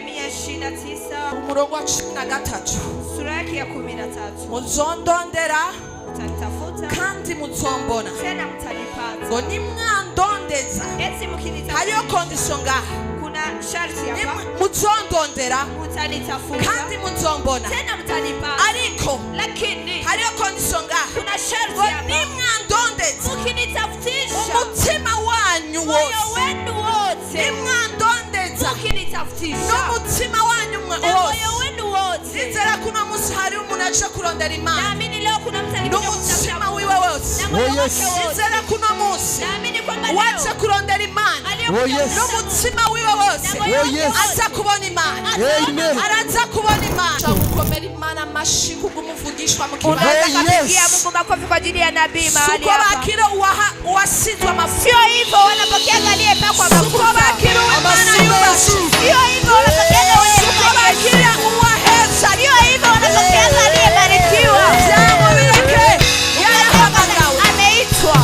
Yeremia 29 umurongo wa 13. sura yake ya 13. Muzondondera Mtanitafuta kandi muzombona tena mtanipata. ngo nimwandondeza. Eti mkinitafuta. Hariyo condition ngaha. Kuna sharti hapa. Muzondondera mtanitafuta kandi muzombona tena mtanipata. Ariko Lakini hariyo condition ngaha. kuna sharti ngo hapa. nimwandondeza Mkinitafutisha umutima wanyu moyo wose. wenu wote. Nimwandondeza Mkinitafutisha n'umutima wanyu wose. moyo wenu wote. Nizera kuna musi hari umuntu aje kurondera Imana. Naamini leo kuna mtu alikuja N'umutima wiwe wose. Nizera kuna musi Naamini kwamba leo waje kurondera Imana. N'umutima wiwe wose aza kubona Imana. Araza kubona Imana. Gukomera Imana amashi kugumuvugishwa mu kibanza. Unataka Mungu makofi kwa ajili ya nabii mahali hapa. Suko bakiro uwasizwa mafuta. Sio hivyo wanapokea aliyepakwa mafuta. Suko bakiro Imana yubashi. Sio hivyo wanapokea Suko bakiro uwaheza. Sio hivyo wanapokea aliyebarikiwa. Jambo lake yanahamagawe. Ameitwa.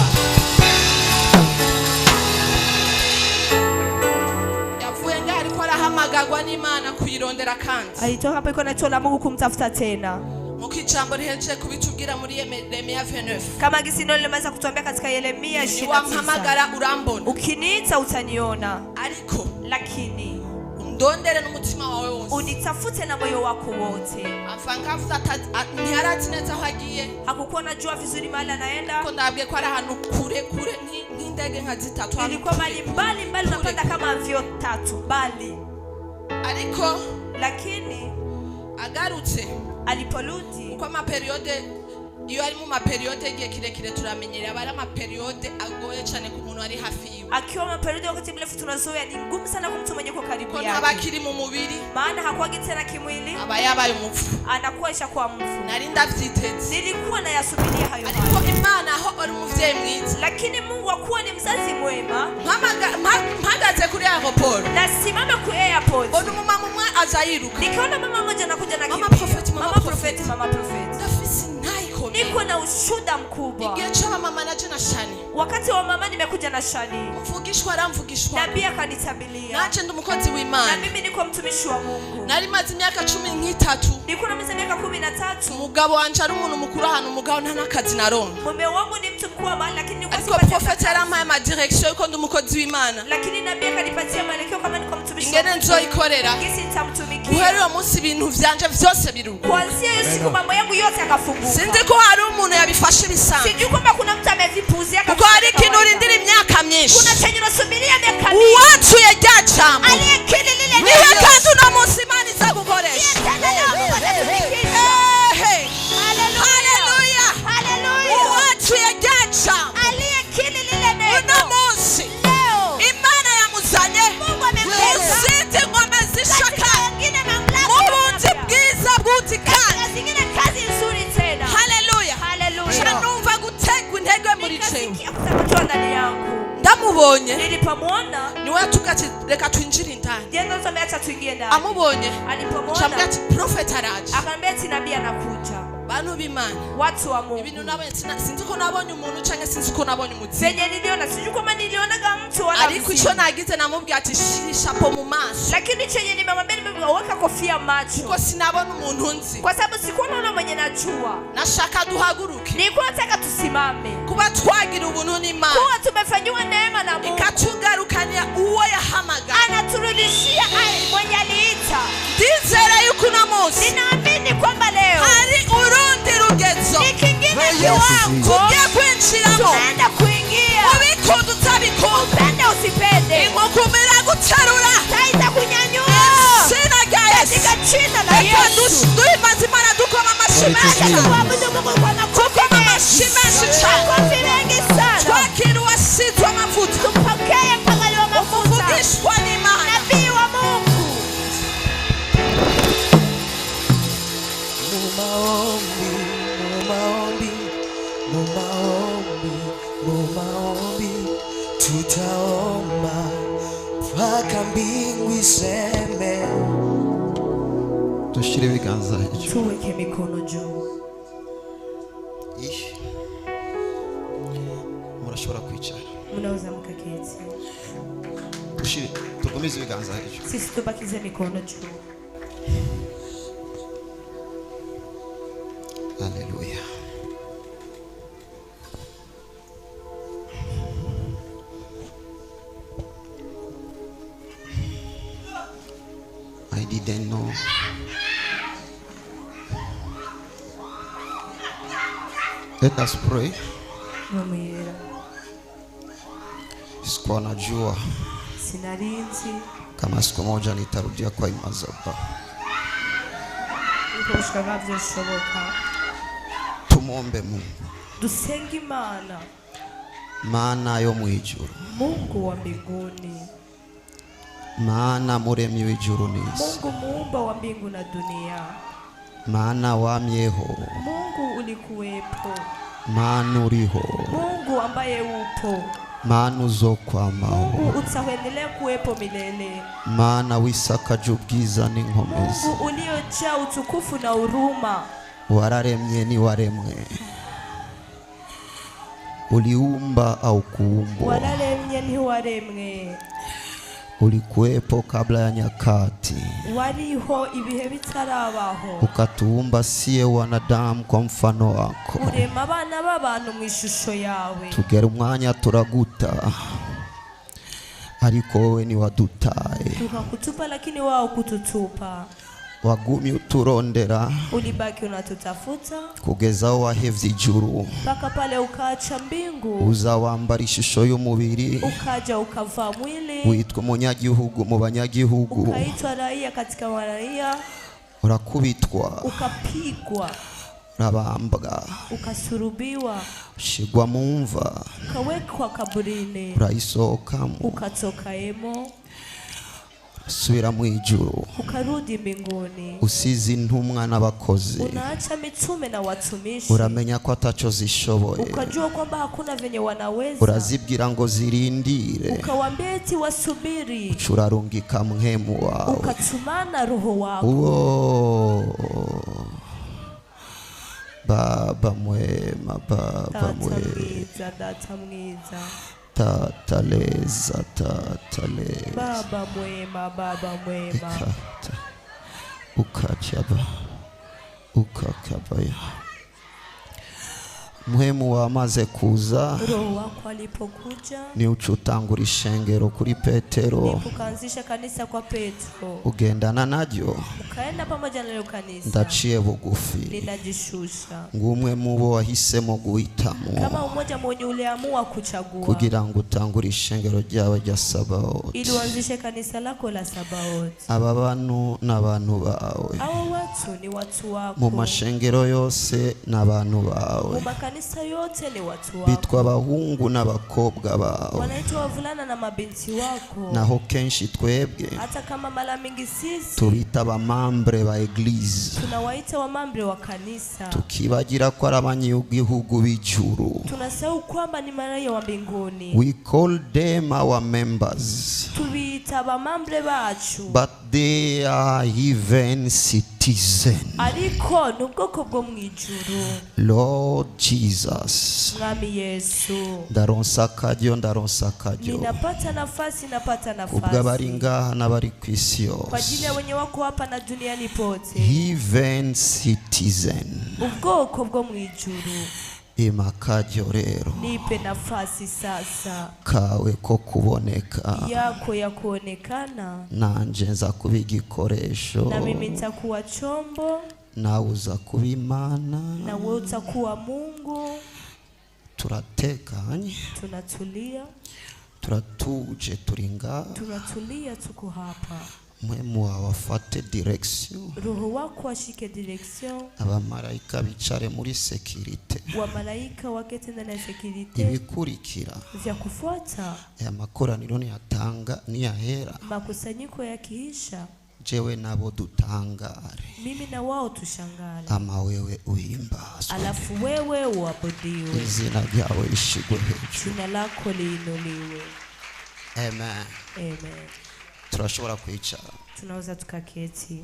Yavuye ngaho ariko arahamagagwa n'Imana kuyirondera kandi. Alitoka hapo iko na neno la Mungu kumtafuta tena. Mukijambo riheje kubitubwira muri Yeremia 29. Kama gisino limeweza kutuambia katika Yeremia 29. Wampamagara urambona. Ukiniita utaniona. Ariko Lakini undondere n'umutima wawe wose. Unitafute na moyo wako wote. Avanga avuza ntiyarati neza aho agiye. Hakukuwa najua vizuri mahali anaenda. Ko ndabwiye ko ari ahantu kure nk'indege nka zitatu. Ilikuwa mbali unapanda kama avyo 3 mbali. Ariko lakini agarutse aliporudi kwa maperiode iyo ari mu maperiode igihe kirekire turamenyera abari amaperiode agoye cyane ku muntu ari hafi yiwe. Akiwa maperiode wakati mrefu tunazoea ni ngumu sana kwa mtu mwenye kwa karibu yake. Aba kiri mu mubiri maana hakuwa tena kimwili. Aba yabaye umupfu. Anakuwa ishakuwa mfu. Nari ndavyiteze. Nilikuwa nayasubiria hayo. Ariko Imana aho ari umuvyeyi mwiza. Lakini Mungu akuwa ni mzazi mwema. Mpagaze kuri airport. Nasimama ku airport. Ono mama umwe azayiruka. Nikaona mama mmoja anakuja na mama prophet. Nafisi naiko. Niko na ushuhuda mkubwa. Ningecha mama naje na Shani. Wakati wa mama nimekuja na Shani. Mvugishwa aramvugishwa. Nabii akanitabilia. Naje ndumukozi w'Imana. Na mimi niko mtumishi wa Mungu. Nari maze imyaka 13. Niko na miaka 13. Umugabo wanje ari umuntu mukuru ahantu umugabo nta nakazi naronka. Mume wangu ni mtu mkubwa mahali lakini niko sipata. Prophet arampaye ama direction yuko ndumukozi w'Imana. Lakini nabii akanipatia maelekeo kama niko mtumishi. Ingene nzoyikorera. Gisi nitamtumikia. Uheri wa munsi ibintu vyanje vyose biruka. Kuanzia hiyo siku mambo yangu yote akafunguka. Sinzi ko hari umuntu yabifashe bisanzwe. Sijui kwamba kuna mtu amevipuzia kama. Kuko hari ikintu urindira imyaka myinshi. Kuna chenye unasubiria miaka mingi. Uwacu yajyacamo. Aliyekili lile neno. Niwe kandi una munsi Imana izagukoresha. Haleluya. Haleluya. Uwacu yajyacamo. Aliyekili lile neno. Una munsi. Leo. Imana yamuzanye. Mungu amemleta. Ziti ngome zishaka. Mubunzi bwiza bwutikana. Zingine kazi nzuri tena. Haleluya. Haleluya. Chanumva gutegwa intege muri cewe. Nikasikia ndani yangu. Ndamubonye. Nilipomwona niwe tukati reka twinjire indani. Jendo tumeacha tuingie ndani. Amubonye. Alipomwona. Chambia ati prophet araje. Akamwambia ati nabii anakuja. Bantu b'Imana. Watu wa Mungu. Ibintu nabonye sinzi ko nabonye umuntu cyangwa sinzi ko nabonye umuzi. Senye niliona sijui kama nilionaga mtu wala ariko icyo nagize namubwiye ati shapo mu maso. Lakini chenye nimemwambia nimeweka kofia macho. Kuko sinabona umuntu nzi. Kwa sababu sikuwa naona mwenye najua. Nashaka duhaguruke. Nilikuwa nataka tusimame. Kuba twagira ubuntu n'Imana. Kuwa tumefanywa neema na Mungu. Ikatugarukania uwo yahamagara. Anaturudishia mwenye aliita. Ndizera yuko una munsi. Ninaamini kwamba leo hari urundi rugezo. Nikingine kiwango. Tugiye kwinjiramo. Tunaenda kuingia. Ubikunda utabikunda. Upende usipende. Ingukumira guterura. Taita kunyanyua. Sina guys. Katika jina la Yesu. Duhimbaza Imana dukoma amashimesha. Dukoma amashimesha. Makofi mengi sana. Twakira uwasizwe amavuta. Tupokee mpangilio wa mafuta. Umuvugishwa n'Imana. Nabii wa Mungu. Tutaomba mpaka mbingu iseme. Tushire ibiganza. Tuweke mikono juu. Murashobora kwicara. Mnaweza mkaketi. Tushire Tukomeze ibiganza hejuru. Sisi tubakize mikono juu. Haleluya. I didn't know. Let us pray. Mwamira. Sikuwa najua Sinarinzi. kama siku moja nitarudia kwa madhabahu. Uko ushaka vyoshoboka. Tumombe Mungu. Dusenge Imana. Maana yo mwijuru. Mungu wa mbinguni. Maana muremyi w'ijuru n'isi. Mungu muumba wa mbingu na dunia. Maana wamyeho. Mungu ulikuwepo. Maana uriho. Mungu ambaye upo. Maana uzokwamaho. Mungu utaendelea kuwepo milele. Maana wisakaje ubwiza n'inkomezi. Mungu uliojaa utukufu na huruma. Wararemye ni waremwe. Uliumba au kuumbwa. Wararemye ni waremwe. Ulikuwepo kabla ya nyakati. Wariho ibihe bitarabaho. Ukatuumba siye wanadamu kwa mfano wako. Urema abana b'abantu mu ishusho yawe. Tugera umwanya turaguta. Ariko wowe ni wadutaye. Tukakutupa lakini wao kututupa. Wagumye uturondera. Ulibaki unatutafuta. Kugeza aho wahevye ijuru. Mpaka pale ukaacha mbingu. Uza wambara ishusho y'umubiri. Ukaja ukavaa mwili. Witwa umunyagihugu mu banyagihugu. Ukaitwa raia katika waraia. Urakubitwa. Ukapigwa. Urabambwa. Ukasurubiwa. Ushigwa mu mva. Ukawekwa kaburini. Urayisohokamo. Ukatokayemo. Subira mu ijuru. Ukarudi mbinguni. Usize intumwa n'abakozi. Unaacha mitume na watumishi. Uramenya ko ataco zishoboye. Ukajua kwamba hakuna venye wanaweza. Urazibwira ngo zirindire. Ukawaambia eti wasubiri. Ucurarungika mhemu wawe. Ukatumana roho wako. Baba mwema, Baba mwema. Data mwiza. Tataleza. Baba mwema, Baba mwema. Ukachaba. Ukakabaya. Mhemu wamaze kuza. Roho wako alipokuja. Ni ucutangura ishengero kuri Petero. Ni kukaanzisha kanisa kwa Petro. Ugendana naryo. Ukaenda pamoja na kanisa. Ndaciye bugufi. Ninajishusha. Ngumwe mubo wahisemo guhitamo. Kama umoja mwenye uliamua kuchagua. Kugira ngo utangure ishengero ryawe rya Sabaoth. Ili uanzishe kanisa lako la Sabaoth. Aba bantu n'abantu bawe. Hao watu ni watu wako. Mu mashengero yose n'abantu bawe. Mu makanisa yote ni watu wako. Bitwa abahungu n'abakobwa bawe. Wanaitwa wavulana na mabinti wako. Naho kenshi twebwe. Hata kama mara mingi sisi. Tubita abamambre ba eglise. Tunawaita wamambre wa kanisa. Tukibagira ko ari abanyagihugu b'ijuru. Tunasahau kwamba ni maraia wa mbinguni. We call them our members. Tubita abamambre bacu. But they are heaven citizen. Ariko nubwoko bwo mwijuru. Lord Jesus. Mwami Yesu. Ndaronsa akaryo. Ninapata nafasi. Kubwa bari ngaha n'abari ku isi yose. Kwa ajili ya wenye wako hapa na duniani pote. Heaven citizen. Ubwoko bwo mwijuru. Imakajyo rero. Nipe nafasi sasa. Kawe ko kuboneka. Yako ya kuonekana. Nanje nza kuba igikoresho. Na mimi nitakuwa chombo. Nawe uza kuba Imana. Na wewe utakuwa Mungu. Turatekanye. Tunatulia. Turatuje turinga. Tunatulia tuko hapa. Mwemu wawe afate direction. Roho wako ashike direction. Abamarayika bicare muri security. Wamalaika wakete ndani ya security. Ibikurikira. Vya kufuata. Aya makoraniro niyatanga niyahera. Makusanyiko yakiisha. Jewe nabo dutangare. Mimi na wao tushangale. Ama wewe uhimbazwe. Alafu wewe uabudiwe. Izina ryawe lishigwe hejuru. Jina lako liinuliwe. Amen. Amen. Turashobora kwicara. Tunaweza tukaketi.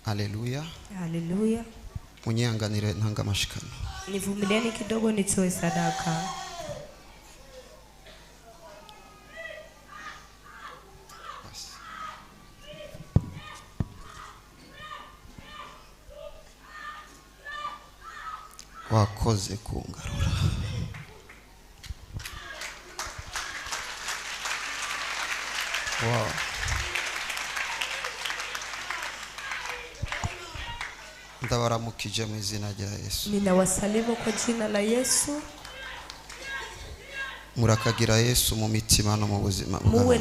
Haleluya. Haleluya. Munyanganire ntanga mashikano. Nivumilieni kidogo nitoe sadaka. Wakoze kungarura. Wow. Ndabaramukije mu izina rya Yesu. Ninawasalimu kwa jina la Yesu. Murakagira Yesu mu mitima no mu buzima bwawe. Muwe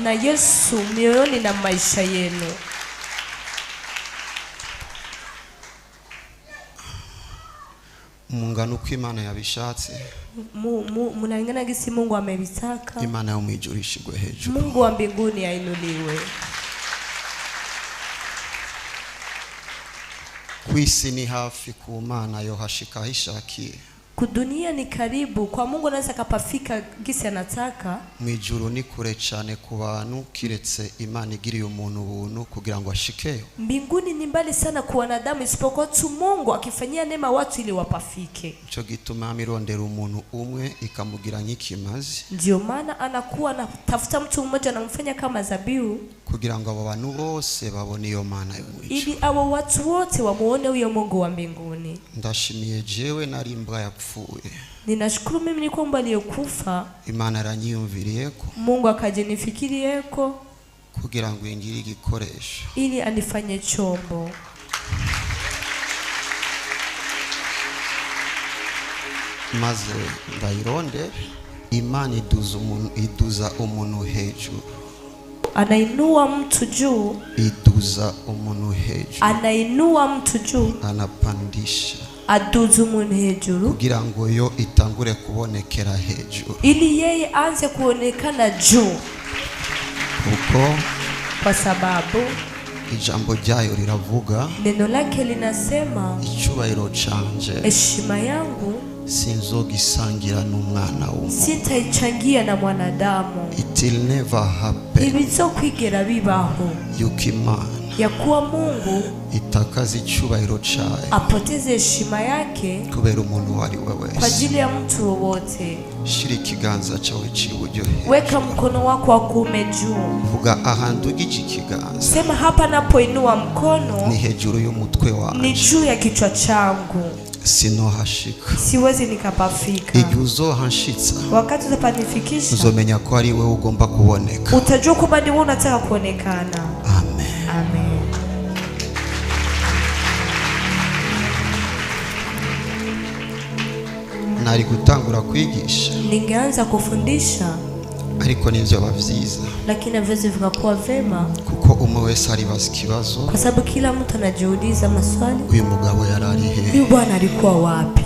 na Yesu mioyoni na maisha yenu. Mungano uko Imana yabishatse. Munalingana gisi Mungu amebitaka. Imana yo mwijurishigwe hejuru. Mungu wa mbinguni ainuliwe. Kwisi ni hafi ku Mana yo hashika hishakiye. Kudunia ni karibu kwa Mungu, anaweza kapafika gisi anataka. Mwijuru ni kure cyane ku bantu kiretse Imana igiriye umuntu ubuntu kugira ngo ashikeyo. Mbinguni ni mbali sana kwa wanadamu isipokuwa tu Mungu akifanyia neema watu ili wapafike. Cyo gituma amirondera umuntu umwe ikamugira nyikimazi. Ndio maana anakuwa anatafuta mtu mmoja anamfanya kama zabihu kugira ngo abo bantu bose babone iyo Mana yo mwijuru. Ili abo watu wote wamuone huyo Mungu wa mbinguni. Ndashimiye jewe nari imbwa yapfuye. Ninashukuru mimi ni kwamba aliyokufa Imana aranyiyumviriyeko. Mungu akajinifikiriyeko kugira ngo ingire igikoresho ili anifanye chombo. Maze ndayironde. Imana iduza umuntu hejuru. Anainua mtu juu. Iduza umuntu hejuru. Anainua mtu juu. Anapandisha. Aduza umuntu hejuru. Kugira ngo yo itangure kubonekera hejuru. Ili yeye aanze kuonekana juu. Uko kwa sababu ijambo ryayo riravuga. Neno lake linasema icyubahiro canje. Heshima yangu sinzogisangira n'umwana w'umuntu. Sitaichangia na mwanadamu. It will never happen. Ibizokwigera bibaho. Yukimana ya kuwa Mungu itakaza icyubahiro cyayo apoteze heshima yake kubera umuntu wari wewe kwa ajili ya mtu wote. Shira ikiganza cyawe cy'iburyo. Weka mkono wako wa kuume juu. Vuga ahantu ugije ikiganza. Sema hapa napoinua mkono ni hejuru y'umutwe wawe. Ni juu ya kichwa changu. Sinohashika. Siwezi nikapafika. Igihe uzohanshitsa wakati utapanifikisha uzomenya ko ari wewe ugomba kuboneka. Utajua kwamba ni wewe unataka kuonekana. Amen. Amen. Nari gutangura kwigisha. Ningeanza kufundisha. Ariko nivyo bavyiza. Lakini vizi vikakuwa vema. Kuko umwe wese aribaza ikibazo. Kwa sababu kila mtu anajiuliza maswali. Uyu mugabo yarari he? Huyu bwana alikuwa wapi?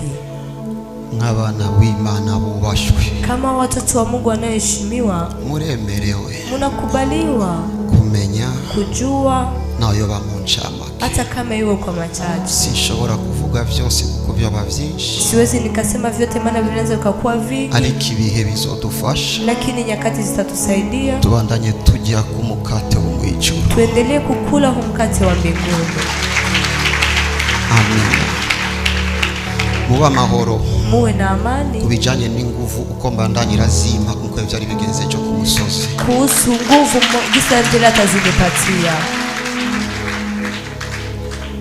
Nk'abana w'Imana bubashwe. Kama watoto wa Mungu wanaoheshimiwa. Muremerewe. Munakubaliwa. Kumenya. Kujua. Na yoba muncamake. Hata kama iwe kwa machache. Sinshobora kuvuga vyose kuko byoba vyinshi. Siwezi nikasema vyote maana vinaweza kuwa vingi. Ariko ibihe bizodufasha. Lakini nyakati zitatusaidia. Tubandanye tujya ku mukate wo mwijuru. Tuendelee kukula hu mkate wa mbinguni. Amen. Muba mahoro. Muwe na amani. Kubijanye n'inguvu uko mbandanye razima nkuko byari bigenze cyo ku musozi. Kuhusu nguvu gisandira tazimepatia.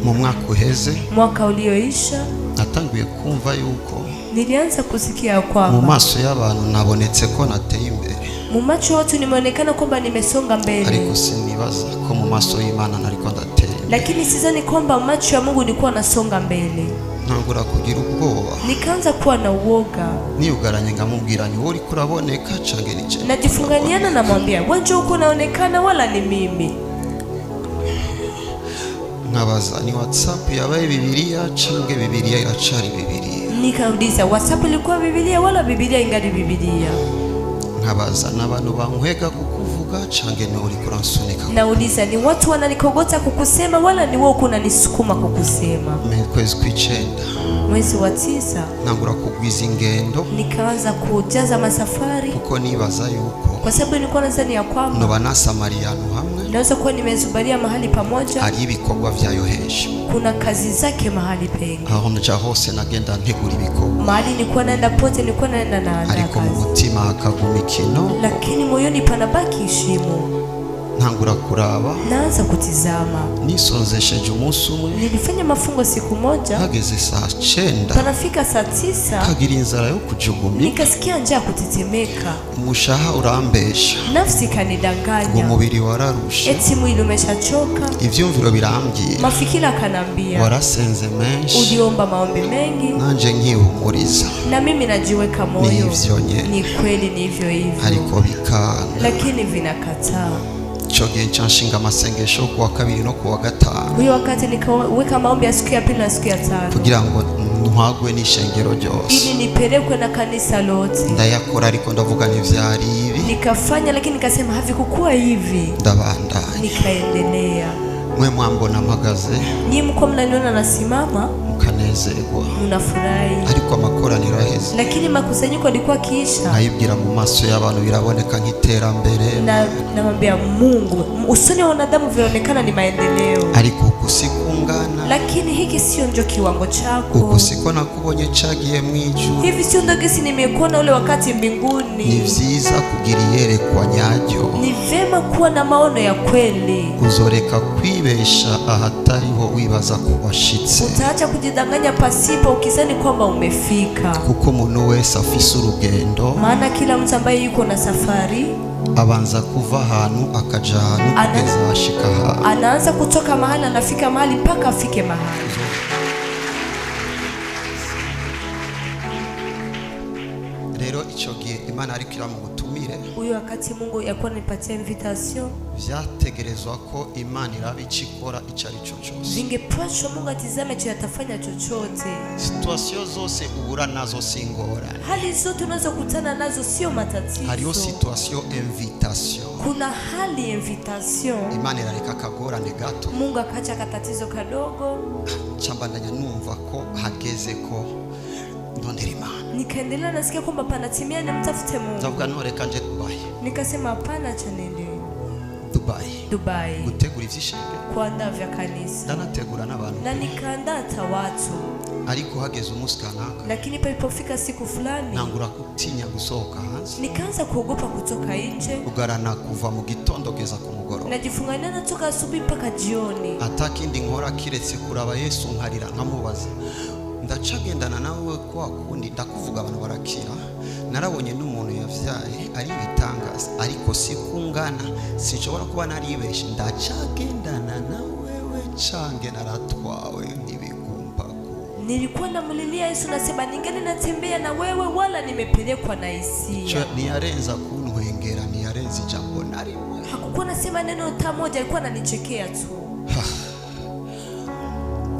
Mu mwaka uheze. Mwaka ulioisha. Natanguye kumva yuko. Nilianza kusikia kwamba. Mu maso y'abantu nabonetse ko nateye imbere. Mu macho watu nimeonekana kwamba nimesonga mbele. Ariko sinibaza ko mu maso y'Imana nariko ndateye. Lakini sidhani kwamba macho ya Mungu nilikuwa nasonga mbele. Ntangura kugira ubwoba. Nikaanza kuwa na uoga. Niyugaranye ngamubwira ni wowe kuraboneka cange nije. Najifunganiana na mwambia, "Wewe uko naonekana wala ni mimi?" Nkabaza ni WhatsApp yabaye Biblia cange Biblia iracari Biblia. Nikauliza WhatsApp ilikuwa Biblia wala Biblia ingali Biblia? Nkabaza n'abantu bankwega kukuvuga cange ni uri kuransunika. Nauliza ni watu wananikogota kukusema wala ni wewe unanisukuma kukusema? Kwezi kw'icenda. Mwezi wa 9 nangura kugwiza ingendo. Nikaanza kujaza masafari kuko nibaza yuko kwa sababu nilikuwa nadhani ya kwamba no banasamariano hamwe hamwe, naweza kuwa nimezubaria mahali pamoja, hari ibikorwa vyayo henshi. kuna kazi zake mahali pengi. Aho nja hose nagenda ntegura ibikorwa, Mahali nilikuwa naenda pote nilikuwa naenda na ariko mu kazi, mutima hakaguma ikino, lakini moyoni panabaki shimo. ntangura kuraba, Naanza kutizama. nisonzesheje umunsi umwe, Nilifanya mafungo siku moja, hageze saa 9 panafika saa 9 kagira inzara yo kujugumya, nikasikia njaa kutetemeka. umushaha urambesha, Nafsi ngo kanidanganya, umubiri wararushe, eti mwili umeshachoka. ivyumviro birambwira, Mafikira kanambia, warasenze menshi, uliomba maombi mengi, nanje nkihumuriza, na mimi najiweka moyo. Nivyo nyene. Ni kweli ni hivyo hivyo, ariko bikanga. lakini vinakataa. Ico gihe nshinga amasengesho kuwa 2 no kuwa 5, Huyo wakati nikaweka maombi ya siku ya pili na siku ya tano, kugira ngo ntwagwe n'ishengero ryose. ili nipelekwe na kanisa lote. Ndayakora ariko ndavuga ntivyari ibi, Nikafanya, lakini nikasema havikukuwa hivi. ndabandanya. Nikaendelea. Mwe mwambona mpagaze, Nyinyi mko mnaniona nasimama, mukanezerwa, mnafurahi, ariko amakoraniro aheze, lakini makusanyiko yalikuwa kiisha. nkayibwira mu maso y'abantu biraboneka nk'iterambere, Namwambia Mungu, usoni wa wanadamu vinaonekana ni maendeleo, ariko kusikungana, lakini hiki sio ndio kiwango chako. ukusiko nakubonye cagiye mwijuru. Hivi sio ndio gisi nimekuona ule wakati mbinguni. Ni vyiza kugira iyerekwa nyaryo, Ni vema kuwa na maono ya kweli. uzoreka kwibesha ahatariho wibaza ko washitse, Utaacha kujidanganya pasipo ukizani kwamba umefika. kuko umuntu wese afise urugendo, Maana kila mtu ambaye yuko na safari abanza kuva ahantu akaja ahantu kugeza ashika ahantu. anaanza kutoka mahali, anafika mahali mpaka afike mahali. Rero ico gihe Imana ariko iramugutumire, Huyo wakati Mungu yakuwa nipatia invitation, vyategerezwa ko Imana iraba icikora ico ari cyo cyose. vingepashwa Mungu atizame cho atafanya chochote. Situasio zose ubura nazo singora, Hali zote unazokutana nazo sio hariho matatizo. situasio invitation. Kuna hali invitation. Imana irareka akagorane gato, Mungu akacha katatizo kadogo, cambandanya numva ko hageze ko ndondera Imana. nikaendelea nasikia kwamba panatimia na mtafute Mungu. Ndavuga ntoreka nje Dubai, Nikasema hapana, cha nende Dubai gutegura ivy'ishengero, kuandaa vya kanisa, ndanategura n'abantu, na nikaandaa hata watu, ariko hageze umunsi kanaka lakini palipofika siku fulani ntangura gutinya gusohoka hanze, nikaanza kuogopa kutoka nje. kugarana kuva mu gitondo kugeza ku mugoroba, Najifungania natoka asubuhi mpaka jioni. atakindi nkora kiretse kuraba Yesu nkarira nkamubaza, ndacagendana nawe kwa kundi ndakuvuga abantu barakira, narabonye n'umuntu yavyaye ari ibitangaza, ariko sikungana, sinshobora kuba naribeshe, ndacagendana nawewe cange naratwawe ntibigumbako. Nilikuwa namulilia Yesu, nasema ningeni natembea na wewe, wala nimepelekwa na hisia. Niyarenza kuntwengera, niyarenza ijambo na rimwe. Hakukuwa nasema neno ta moja, alikuwa ananichekea tu.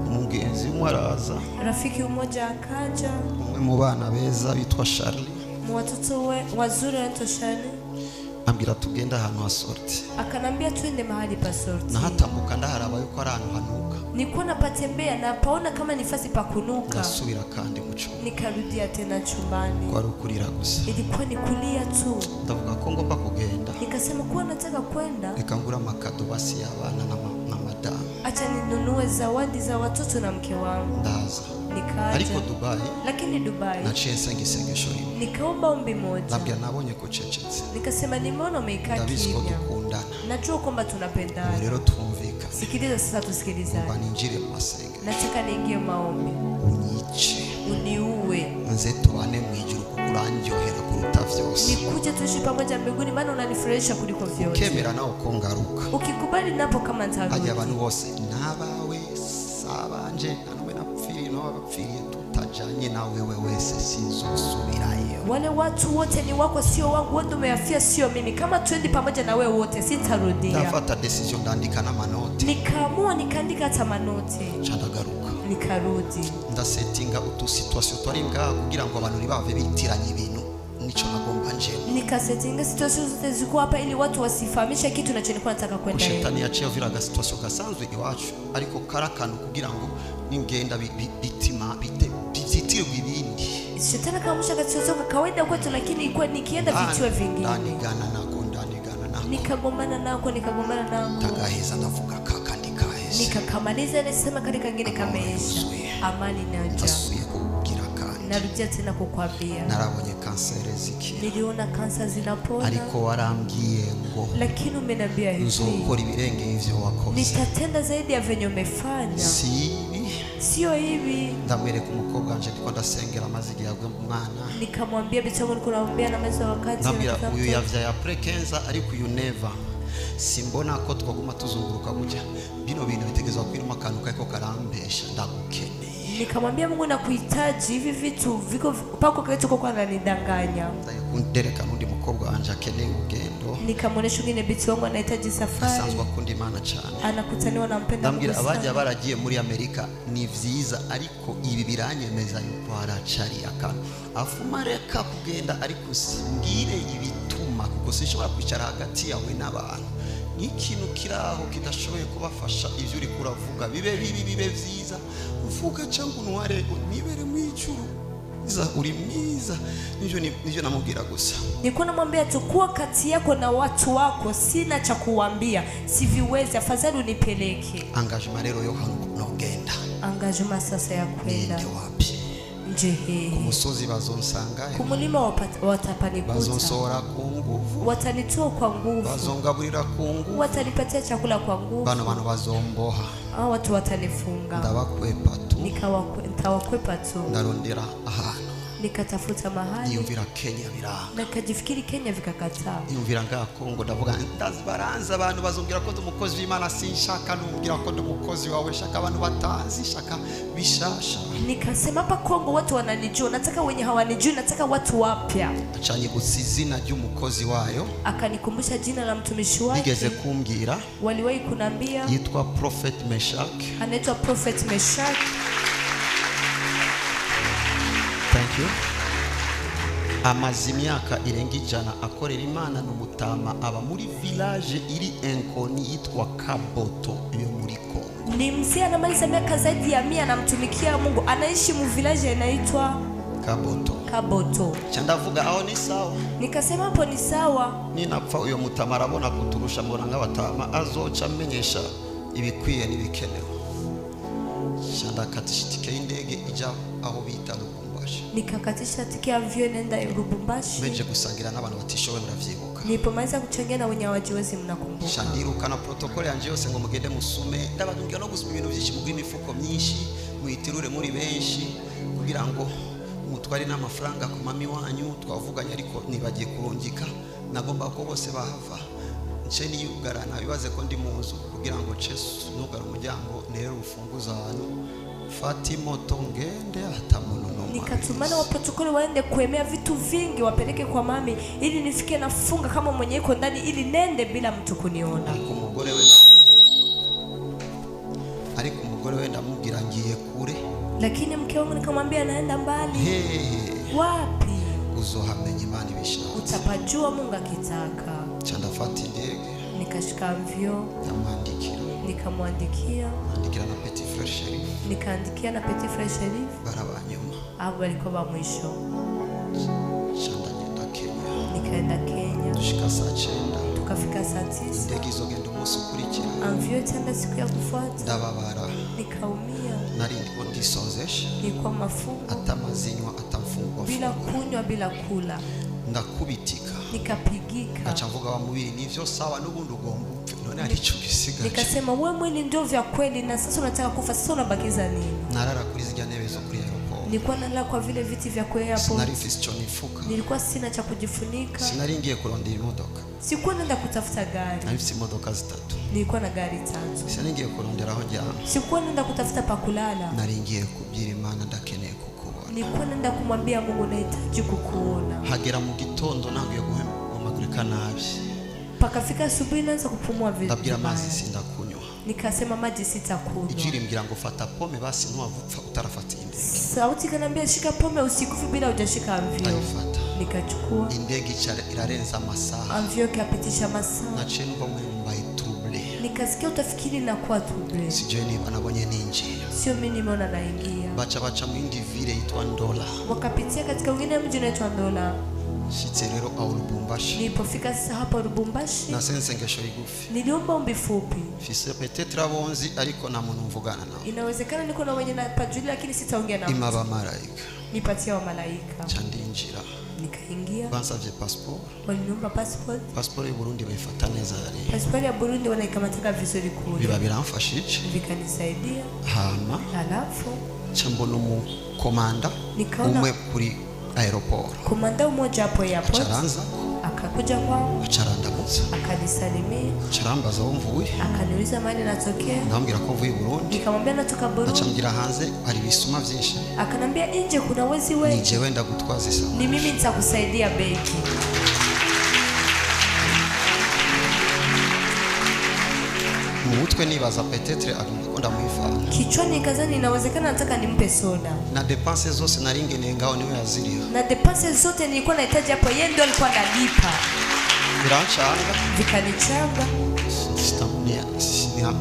Umugenzi umwe araza, Rafiki mmoja akaja, umwe mu bana beza bitwa Charlie, watoto wazuri wanaitwa Shani, ambwira tugenda ahantu hasorti, akanambia twende mahali pa sorti. nahatambuka ndaharaba yuko ari ahantu hanuka, Nilikuwa napatembea na paona kama nifasi pa kunuka. ndasubira kandi mu cyumba, Nikarudia tena chumbani, kwari ukurira gusa. ilikuwa ni kulia tu. Ndavuga ko ngomba kugenda, Nikasema kuwa nataka kwenda, reka ngura amakado basi y'abana na madamu, acha ninunue zawadi za watoto na mke wangu. ndaza. Nikaja, Ariko Dubai lakini Dubai naciye nsenga isengesho rimwe, nikaomba ombi moja. ndabwira nabonye ko cecetse, Nikasema nimeona umeikaa ndabizi ko kimya, dukundana, najua kwamba ubu tunapendana. rero twumvikane, Sikiliza sasa, tusikilizane. umva ninjire mu masengesho, Nataka niingie maombi, unyice uniue, nze tubane mu ijuru, kuko urandyohera kuruta vyose, nikuje tuishi pamoja mbinguni, maana unanifurahisha kuliko vyote. kemera nawe ko ngaruka. Ukikubali napo kama Hajya nitarudi. abantu bose nabawe sabanje, nanwe napfiriye no bapfiriye, tutajanye na wewe wese sinzosubirayo. Wale watu wote ni wako, sio wangu. Wewe ndio umeyafia, sio mimi. Kama twendi pamoja na wewe wote, sitarudia. Ndafata decision, ndandika n'amanoti, Nikaamua nikaandika hata manoti, candagaruka, nikarudi. ndasetinga utu situation twari ngaha kugira ngo abantu ntibave bitiranye ibintu, nico nagomba njema. Nikasetinga situation zote ziko hapa ili watu wasifahamishe kitu nacho nilikuwa nataka kwenda hiyo. Shetani yaciye viraga situation gasanzwe iwacu, ariko karakantu kugira ngo ningenda bitima bititirwe ibindi. Shetani kaamsha katika kawaida kwetu, lakini ilikuwa nikienda vituo vingine. Ndanigana nako Nikagombana nako tagaheza ndavuga kakandi kaheza nikakamaliza nisema kali kangine kameisha. Amani inaja. asuye kugira kandi Narudia tena kukwambia. narabonye kansere zikira Niliona kansa zinapona. ariko warambwiye ngo Lakini umeniambia hivi. nzokora ibirenge ivyo wakoze Nitatenda zaidi ya venye umefanya. sibi Sio hivi. ndamwereka umukobwa wanje ndiko ndasengera amazi yagwe mu mwana Nikamwambia bitangu niko naambia na meza wakati ndambira nataka uyu mtoto. yavya prekenza ariko uyu never simbona ko twaguma tuzunguruka gutya bino bintu bitegezwa kwiruma akantu kako karambesha ndagukeneye. Nikamwambia Mungu nakuhitaji, hivi vitu viko pako kwetu kwa ananidanganya. Kundereka nundi mukobwa wanje akeneye ugendo Nikamuonesha ngine biti wangu anahitaji safari. asanzwe akunda Imana cyane Anakutaniwa na mpenda Mungu ndambwira abaje sana. baragiye muri Amerika ni vyiza ariko ibi biranyemeza yuko haracari akantu afuma reka kugenda ariko simbwire ibituma kuko sinshobora kwicara hagati yawe n'abantu n'ikintu kiraho kidashoboye kubafasha ivyo uri kuravuga bibe bibi bibe vyiza uvuga cyangwa unware nibere mu icuru uri mwiza nivyo namubwira gusa. Nilikuwa namwambia tu kuwa kati yako na watu wako, sina cha kuambia, siviwezi, afadhali unipeleke. Engagement rero yo nogenda. Engagement sasa ya kwenda. Ninde wapi? Njehe. Kumusozi bazonsanga. Kumulima watapanikuta. Bazonsora ku nguvu. Watanitoa kwa nguvu. Bazongaburira ku nguvu. Watanipatia chakula kwa nguvu. Bano bazomboha. Hao watu watanifunga. Ndabakwepa tu. Nitawakwepa tu. Ndarondera ahantu. Nikatafuta mahali. Niyumvira Kenya biranga. Nikajifikiri Kenya vikakataa. Niyumvira nga Kongo ndavuga ndazibaranza abantu bazombwira ko ndumukozi w'Imana sinshaka numbwira ko ndumukozi wawe shaka abantu batanzi shaka bishasha. Nikasema hapa Kongo watu wananijua, nataka wenye hawanijui, nataka watu wapya. Acanye gusizina ry'umukozi wayo. Akanikumbusha jina la mtumishi wake. Nigeze kumbwira. Waliwahi kunambia. Yitwa Prophet Meshach. Anaitwa Prophet Meshach. Thank you. Amazi myaka irenga ijana akorera Imana n'umutama aba muri village iri Enkoni yitwa Kaboto yo muri Kongo. Ni mzee anamaliza miaka zaidi ya 100 anamtumikia Mungu. Anaishi mu village inaitwa Kaboto. Chandavuga aho ni sawa. Nikasema hapo ni sawa. Ninapfa uyo mutama arabona kuturusha mbona nk'abatama azoca amenyesha ibikwiye n'ibikenewe. Chandakatisha tike y'indege ija aho bita Lubumbashi. Nikakatisha tike ya avion nenda Lubumbashi. Meje gusangira n'abantu batishoboye muravyibuka. Nilipomaliza kuchangia na wenye hawajiwezi mnakumbuka. Shandiruka na protokole yanje yose ngo mugende musume ndabadungira no gusuma ibintu byinshi muri mifuko myinshi muyitirure muri benshi kugira ngo mutwari n'amafaranga ku mami wanyu twavuganye ariko nibagiye kurungika nagomba ko bose bahava nce niyugarana bibaze ko ndi muzu kugira ngo Yesu nugara umuryango nero ufunguza abantu Fatima tongende hata muno no. Nikatumana wa protokoli waende kuemea vitu vingi wapeleke kwa mami ili nifike nafunga kama mwenye iko ndani ili nende bila mtu kuniona. Ariko umugore we ndamubwira ngiye kure. Lakini mke wangu nikamwambia naenda mbali. Wapi? Uzohamenye Imana ibishaka. Utapajua Mungu akitaka. Chandafata indege. Nikashika mvyo. Nikamwandikia. Andikira na Petit Frère Sherif. Nikaandikia na Petit Frère Sherif. Barabanyuma. Abo walikuwa ba mwisho. Chandagenda Kenya. Nikaenda Kenya. Tushika saa 9. Tukafika saa 9. Ndege izogenda umunsi ukurikira. Amvyo tenda siku ya kufuata. Ndababara. Nikaumia. Nari ndiko ndisonzesha. Nilikuwa mafungo. Atamazinywa atamfungwa. Bila kunywa bila kula. Ndakubitika. Nikapigika. Acamvuga wa mubiri nivyo sawa n'ubundi ugomba upfe none ari cyo gisigaje. Nikasema wewe mwili ndio vya kweli na sasa unataka kufa, sasa unabakiza nini? Narara kuri zijya ntebe zo kuri aeroport. Nilikuwa nalala kwa vile viti vya kwa airport. Sinari mfise cyo nifuka. Nilikuwa sina cha kujifunika. Sinari ngiye kurondera imodoka. Sikuwa naenda kutafuta gari. Nari mfise imodoka 3. Nilikuwa na gari 3. Sinari ngiye kurondera aho njyana. Sikuwa naenda kutafuta pa kulala. Nari ngiye kubyira Imana ndakeneye kukubona. Nilikuwa naenda kumwambia Mungu nahitaji kukuona. Hagera mu gitondo nangiye guhemagurika nabi. Pakafika asubuhi naanza kupumua vile. Ndabwira amazi sindakunywa. Nikasema maji sitakunywa. Ijiri mbwira ngo fata pome basi ntuwavupfa utarafata indege. Sauti kanambia shika pome usikufi bila hujashika amvyo. Nikachukua. Indege irarenza amasaha. Amvyo kapitisha masaa. Naciye numva mbaye trouble. Nikasikia utafikiri na kuwa trouble. Sijui niba nabonye ninjiye. Sio mimi nimeona naingia. Bacha mu indi ville yitwa Ndola. Wakapitia katika mwingine mji unaitwa Ndola. shitse rero au Lubumbashi. Nilipofika sasa hapa Lubumbashi, na sengesho igufi. Niliomba ombi fupi. Fise peut-être abonzi ariko na muntu mvugana nao. Inawezekana niko na wenye napajuli lakini sitaongea nao. Imaba malaika. Nipatia wa malaika. Chandinjira. Nikaingia. Bansavye passport. Waliniomba passport. Passport ya Burundi baifata neza yari. Passport ya Burundi wanaikamata vizuri kule. Biba biramfashije. Vikanisaidia. Hama. Alafu chambono mu komanda umwe kuri aeroport. Komanda mmoja hapo airport. Charanza. Akakuja kwao. Charandamutsa. Akanisalimia. Charambaza aho mvuye. Akaniuliza mali natokea. Ndambwira ko mvuye Burundi. Nikamwambia natoka Burundi. Acambira hanze ari bisuma byinshi. Akanambia nje kuna wezi wengi. Nije wenda gutwaza isa. Ni mimi nitakusaidia beki. Mutwe nibaza peut-être akunda mwifana. Kichwani kazani inawezekana nataka nimpe soda. Na dépenses zose naringene ngao niwe yazirio. Na dépenses zote nilikuwa nahitaji hapo yeye ndio alikuwa analipa. Birachanga. Vikanichanga.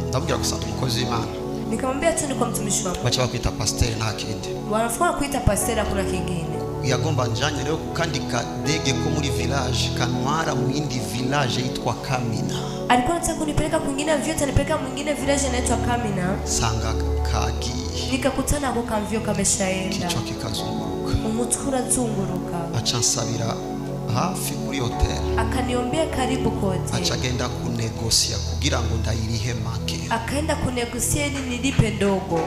Ndabwira kusanga umukozi w'Imana. Nikamwambia tu ni kwa mtumishi wangu. Bacha bakwita pasteur na kindi. Wanafanya kuita pasteur kuna kingine. Yagomba njanye rero kukandika dege ko muri village kanwara mu indi village yitwa Kamina. Alikuwa anataka kunipeleka kwingine vyote anipeleka mwingine village inaitwa Kamina. Sanga kagi. Nikakutana kwa kamvyo kameshaenda. Kichwa kikazunguruka. Umutwe urazunguruka. Acha nsabira hafi kuri hotel. Akaniombea karibu kote. Achagenda kunegosia kugira ngo ndayirihe make. Akaenda kunegosia ili nilipe ndogo.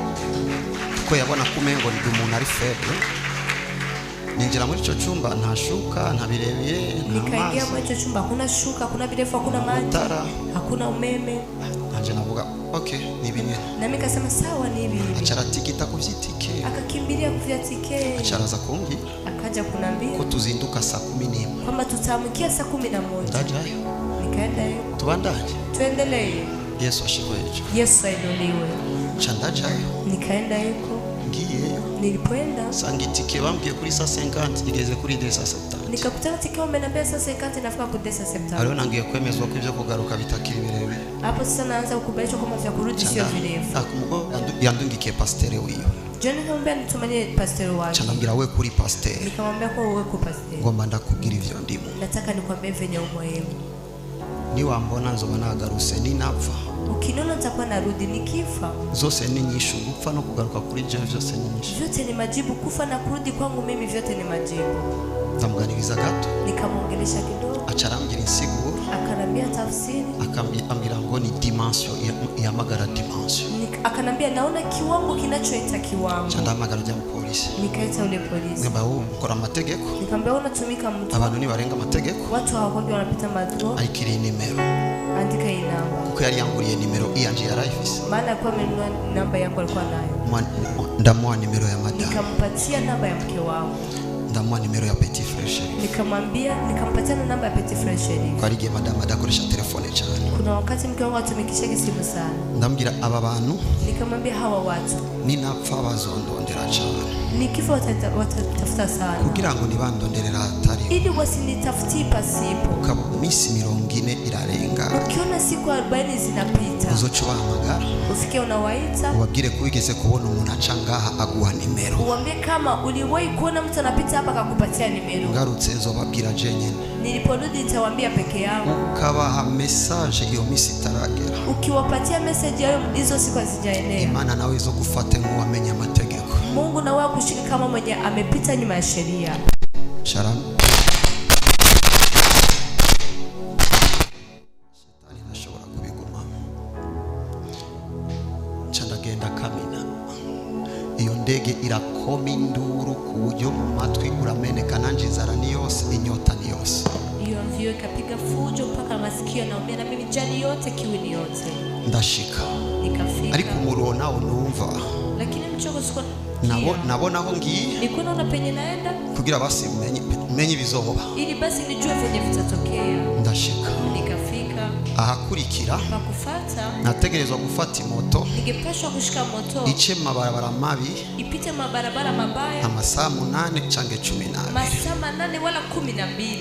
Ko yabona kumengo ndi umuntu ari faible. Ninjira muri ico chumba ntashuka ntabirebye nikaingia muri ico chumba hakuna shuka hakuna birefu hakuna maji hakuna umeme. Anje navuga okay ni binye. Na mimi nikasema sawa ni hivi. Achara tikita kuvyitike. Akakimbilia kuvyatike. Acharaza kungi. Akaja kunambia ko tuzinduka saa 11 kwamba tutaamkia saa 11. Ndajayo. Nikaenda hiyo. Tubandanye. Tuendelee. Yesu ashikwe. Yesu ainuliwe. Chandajayo. Nikaenda yuko. Ngiye. Nilipoenda sangitike bambwiye kuri saa 50 igeze kuri 270. Nikakutana tike wamenambia saa 50 nafika ku 270. Aliona ngiye kwemezwa ko ivyo kugaruka bitakiri birebe. Hapo sasa naanza kukubalishwa kama vya kurudi sio virefu. Akumugo yandungikiye pasteur wiyo. John nikamwambia nitumanie pasteur wake. Chanambira we kuri pasteur. Nikamwambia kwa wewe ku pasteur. Ngomba ndakubwira ivyo ndimo. Nataka nikwambie venye umuhimu. Ni wambona nzobona agaruse ninapfa. Ukiniona nitakuwa narudi nikifa. Zose ni nyishu gupfa no kugaruka kuri je vyose ni nyishu. Vyote ni majibu, kufa na kurudi kwangu mimi vyote ni majibu. Ndamuganiriza gato. Nikamwongelesha kidogo. Acarambira insiguro. Akanambia tafsiri. Akambira ngo ni dimension ya magara dimension. Akanambia naona kiwango kinachoita kiwango. Chanda magara ya polisi. Nikaita ule polisi. Ngamba wewe mkora amategeko. Nikamwambia unatumika mtu. Abantu ni barenga amategeko. Watu hawakwambia wanapita madro. Aikiri nimero. Andika hii namba. Kuko yari yanguriye nimero iyanje ya Rifes. Maana kwa amenunua namba yangu alikuwa nayo. Ndamwa nimero ya madam. Nikampatia namba ya mke wangu. Ndamwa nimero ya Petit Fresh. Nikampatia namba ya Petit Fresh. Kwa rige madam adakoresha telefone cyane. Kuna wakati mke wangu atumikisha simu sana. Ndambira aba bantu. Nikamwambia hawa watu. Ninapfa bazondondera cyane. Nikifa watatafuta sana. Kugira ngo nibandonderera atari. Ili wasinitafutie pasipo. Ukaba misi 40 irarenga. Ukiona siku 40 zinapita. Uzocuba amagara. Ufike unawaita. Wabwire kubigeze kubona umuntu acanga aguha nimero. Uambie kama uliwahi kuona mtu anapita hapa akakupatia nimero. Ngarutse nzobabwira je nyene. Niliporudi nitawaambia peke yangu. Ukabaha message iyo misi taragera. Ukiwapatia message hayo hizo siku hazijaenea. Imana nawe izo gufate ngo wamenye amategeko. Mungu na wewe kushika kama mwenye amepita nyuma ya sheria. Sharam. Shetani nashobora kubiguma. Chandagenda Kamina. Iyo ndege irakoma induru ku buryo mu matwi urameneka nanje inzara ni yose inyota ni yose. Iyo mvio ikapiga fujo mpaka masikio naumia na mimi jani yote kiwini yote. Ndashika. Nikafika. Ariko umurona unumva. Lakini mchoko siko nabona aho ngiye. Niko naona penye naenda. Kugira basi menye bizoba. Ili basi nijue venye vitatokea. Ndashika. Nikafika. Ahakurikira. Pakufuata. Nategerezwa gufata moto. Ningepashwa kushika moto. Ice mabarabara mabi. Ipite mabarabara mabaya. Amasaa 8 cange 12. Masaa 8 wala 12.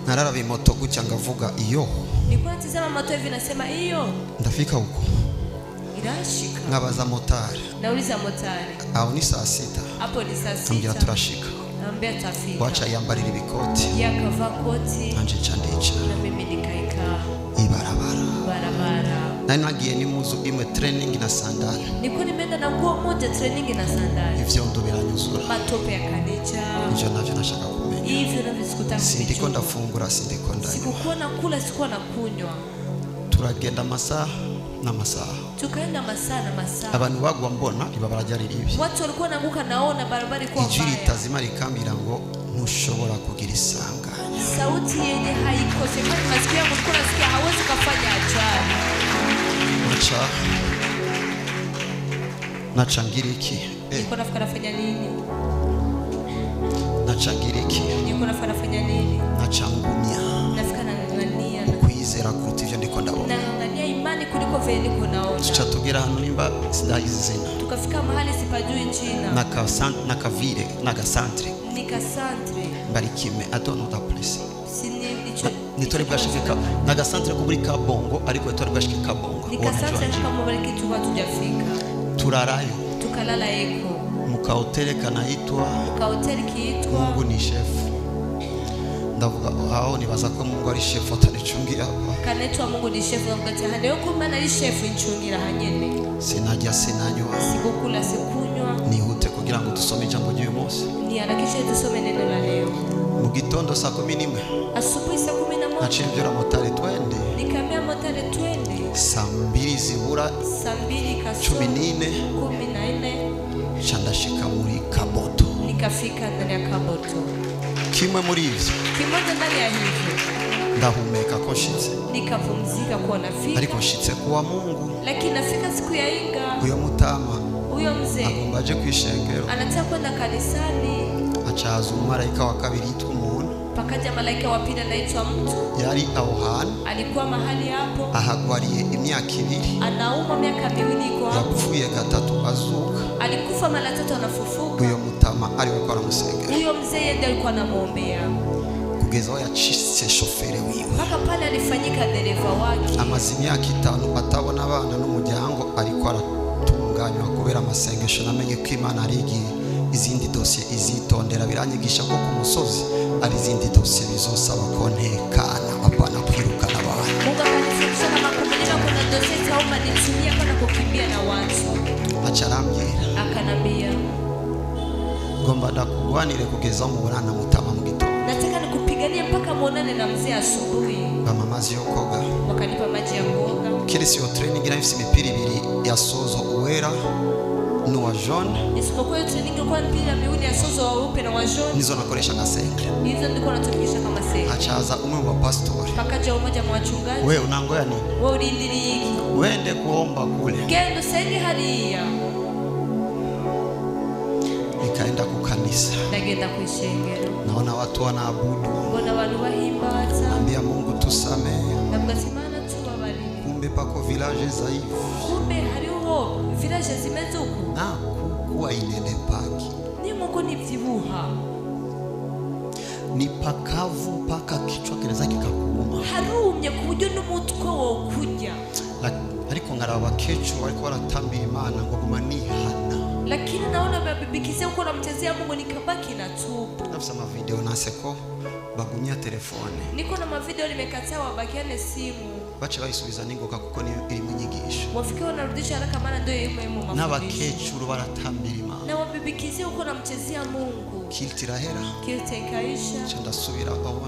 Narara bimoto gucya ngavuga iyo. Nilikuwa natazama moto hivi nasema iyo. Ndafika huko. Irashika. Ngabaza motari. Nauliza motari. Aho ni saa 6. Hapo ni saa 6. Tumbira turashika. Ambia tafika. Wacha yambarira ibikoti. Yakava koti. Anje chandicha. Na mimi nikaika. Ibarabara. Barabara. Nani nagiye ni muzu imwe training na sandali. Niko nimeenda na nguo moja training na sandali. Ivyo ndo biranyuzura. Matope yakanija. Njo navyo nashaka kumenya. Hivyo na visikutaka. Sindiko ndafungura sindiko ndanywa. Sikukuwa na kula, sikuwa na kunywa. Turagenda masaha n'amasaha. Tukaenda masaa na masaa. Abantu bagwa mbona ibabarajari ribi. Watu walikuwa naanguka, naona barabara kwa mbaya. Ijuri tazima likambira ngo ntushobora kugira isanganya. Sauti yenye haikosekani masikio yangu, nilikuwa nasikia hawezi kufanya ajali. Nachangira iki? Nilikuwa nafikiri nafanya nini? Nachangira iki? Nilikuwa nafikiri nafanya nini? Nachangumya. Nafika nang'ang'ania. Kwizera kuruta ivyo ndiko ndabona. Nang'ang'ania imani kuliko vile niko naona. Tucha tugera hano nimba sindayizi zina. Tukafika mahali sipajui jina. Nakavire nagasantre. Nikasantre. Barikime I don't know that place. Nitore bwashika nagasantre ko muri Kabongo ariko nitore bwashika Kabongo. Nikasantre kama bariki tuba tujafika. Turarayo. Tukalala eko. Muka hoteli kanaitwa. Muka hoteli kiitwa. Mungu ni chef. Ndavuga hao nibaza ko Mungu ari chef atanicungira. Kanaitwa Mungu ni chef ngati hane yuko mana ari chef incungira hanyene. Sinajya sinanywa. Sikukula sikunywa. Nihute kugira ngo dusome ijambo ry'uyu munsi. Ni harakisha tusome neno la leo. Mu gitondo saa 11. Asubuhi saa 11. Nacimbira motari twende. Nikamia motari twende. Saa 2 zibura. Saa 2 kasoro. 14. Chandashika muri Kaboto. Nikafika ndani ya Kaboto. Kimwe muri ivyo. Kimoja ndani ya hivyo. Ndahumeka ko nshitse. Nikapumzika kwa nafika. Ariko nshitse kuwa Mungu. Lakini nafika siku ya Inga. Uyo mutama. Uyo mzee. Agomba aje kwishengero. Anataka kwenda kanisani. Achaza umumarayika wa kabiri yitwa umuntu. Pakaja malaika wa pili anaitwa mtu. Yari aho hantu. Alikuwa mahali hapo. Ahagwariye imyaka 2. Anauma miaka 2 iko hapo. Yapfuye gatatu azuka. Alikufa mara 3 anafufuka. Uyo mutama ari we kwa musengero. Huyo mzee yeye alikuwa anamuombea. Kugeza aho yacitse shofere wiwe. Mpaka pale alifanyika dereva wake. Amazi imyaka 5 atabona abana n'umuryango ariko aratunganywa kubera amasengesho namenye ko Imana arigiye izindi dosiye izitondera biranyigisha ko ku musozi ari izindi dosiye bizosaba ko ntekana apana kwirukana abantu. Mungu akanifundisha kama kumulika kuna dosiye tauma nitumia kana kukimbia na watu. Acarambira. Akanambia. Ngomba ndakugwanire kugeza mu burana mutama mu gitondo. Nataka nikupiganie mpaka muonane na mzee asubuhi. Bama mazi yo koga. Wakanipa maji ya koga. Kirisi yo training ina ifisi mipira 2 ya sozo uwera n'uwa jaune. Isipokuwa yo training ilikuwa mpira 2 ya sozo wa weupe na wa jaune. Nizo nakoresha na sengle. Hizo ndiko natumikisha kama sengle. Achaza umwe wa pastor. Pakaja umoja wa wachungaji. Wewe unangoya nini? Wewe ulindiri hiki. Wende kuomba kule. Gendo sendi hariya. Nikaenda kukanisa. Nagenda kwishengero. Naona watu wanaabudu. Mbona abantu bahimbaza. Ambia Mungu tusamehe. Namugasimana tubabarire. Kumbe pako village zaifu. Kumbe hariho village zimeze uko. Na kukuwa inene paki. Ni muko ni vyibuha. Ni pakavu paka kichwa kinaweza kikakuuma. Harumye kuburyo n'umutwe wo kujya. Ariko ngaraba kecho walikuwa waratambira Imana ngo gumanihana. Lakini naona babibikise uko namchezea Mungu nikabaki na tubu. Nafisa ma video naseko bagumya telefone. Niko na mavideo nimekataa wabakiane simu. Bache bayisubiza ningoka kuko ni iri mu nyigisho. Wafikia wanarudisha haraka maana ndio yemo mafundisho. N'abakecuru baratambira Imana. Na wabibikise uko namchezea Mungu. Kiltirahera. Kiltekaisha. Chandasubira aho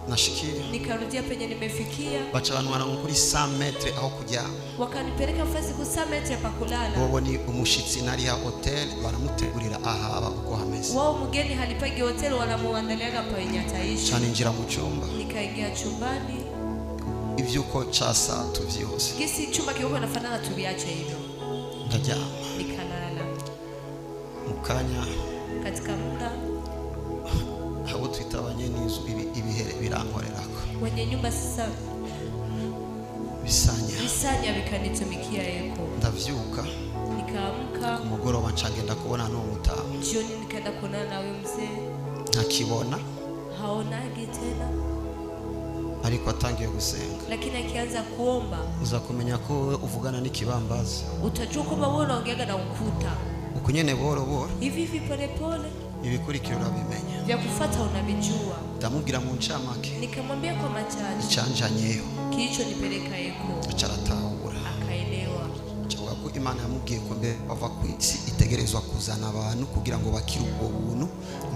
nashikiye. Nikarudia penye nimefikia. Bacha abantu wanakuri 100 metre aho kujya. Wakanipeleka fasi ku 100 metre pa kulala. Bobo ni umushitsi nari ya hotel baramutegurira ahaba uko hameze. Wao mgeni halipagi hotel wanamuandaliaga pa inyataisha. Cyane njira mu cyumba. Nikaingia chumbani. Ivyuko casa tuvyose. Gisi chumba kiko nafanana tubiache hivyo. Ndajyama. Nikalala. Mukanya katika muda abo twitabanye n'inzu ibihere birankorerako. Wenye nyumba sasa bisanya bikanitumikia yeko. Ndavyuka. Nikaamka. Umugoroba ncangenda kubona no mutaha. Jioni nikaenda kuonana na wewe mzee. Ntakibona. Haonagi tena. Ariko atangiye gusenga. Lakini akianza kuomba uza kumenya ko wewe uvugana n'ikibambazi. Utajua kwamba wewe unaongeaga na ukuta. Ukunyene boro boro. Hivi pole pole. ibikurikira urabimenya. Vya kufuata unavijua. Ndamubwira mu ncamake Nikamwambia kwa machache icyanjanyeho kilichonipeleka yeko. acaratahura Akaelewa. cyangwa ko Imana yamubwiye ko mbere bava ku isi itegerezwa kuzana abantu kugira ngo bakire ubwo buntu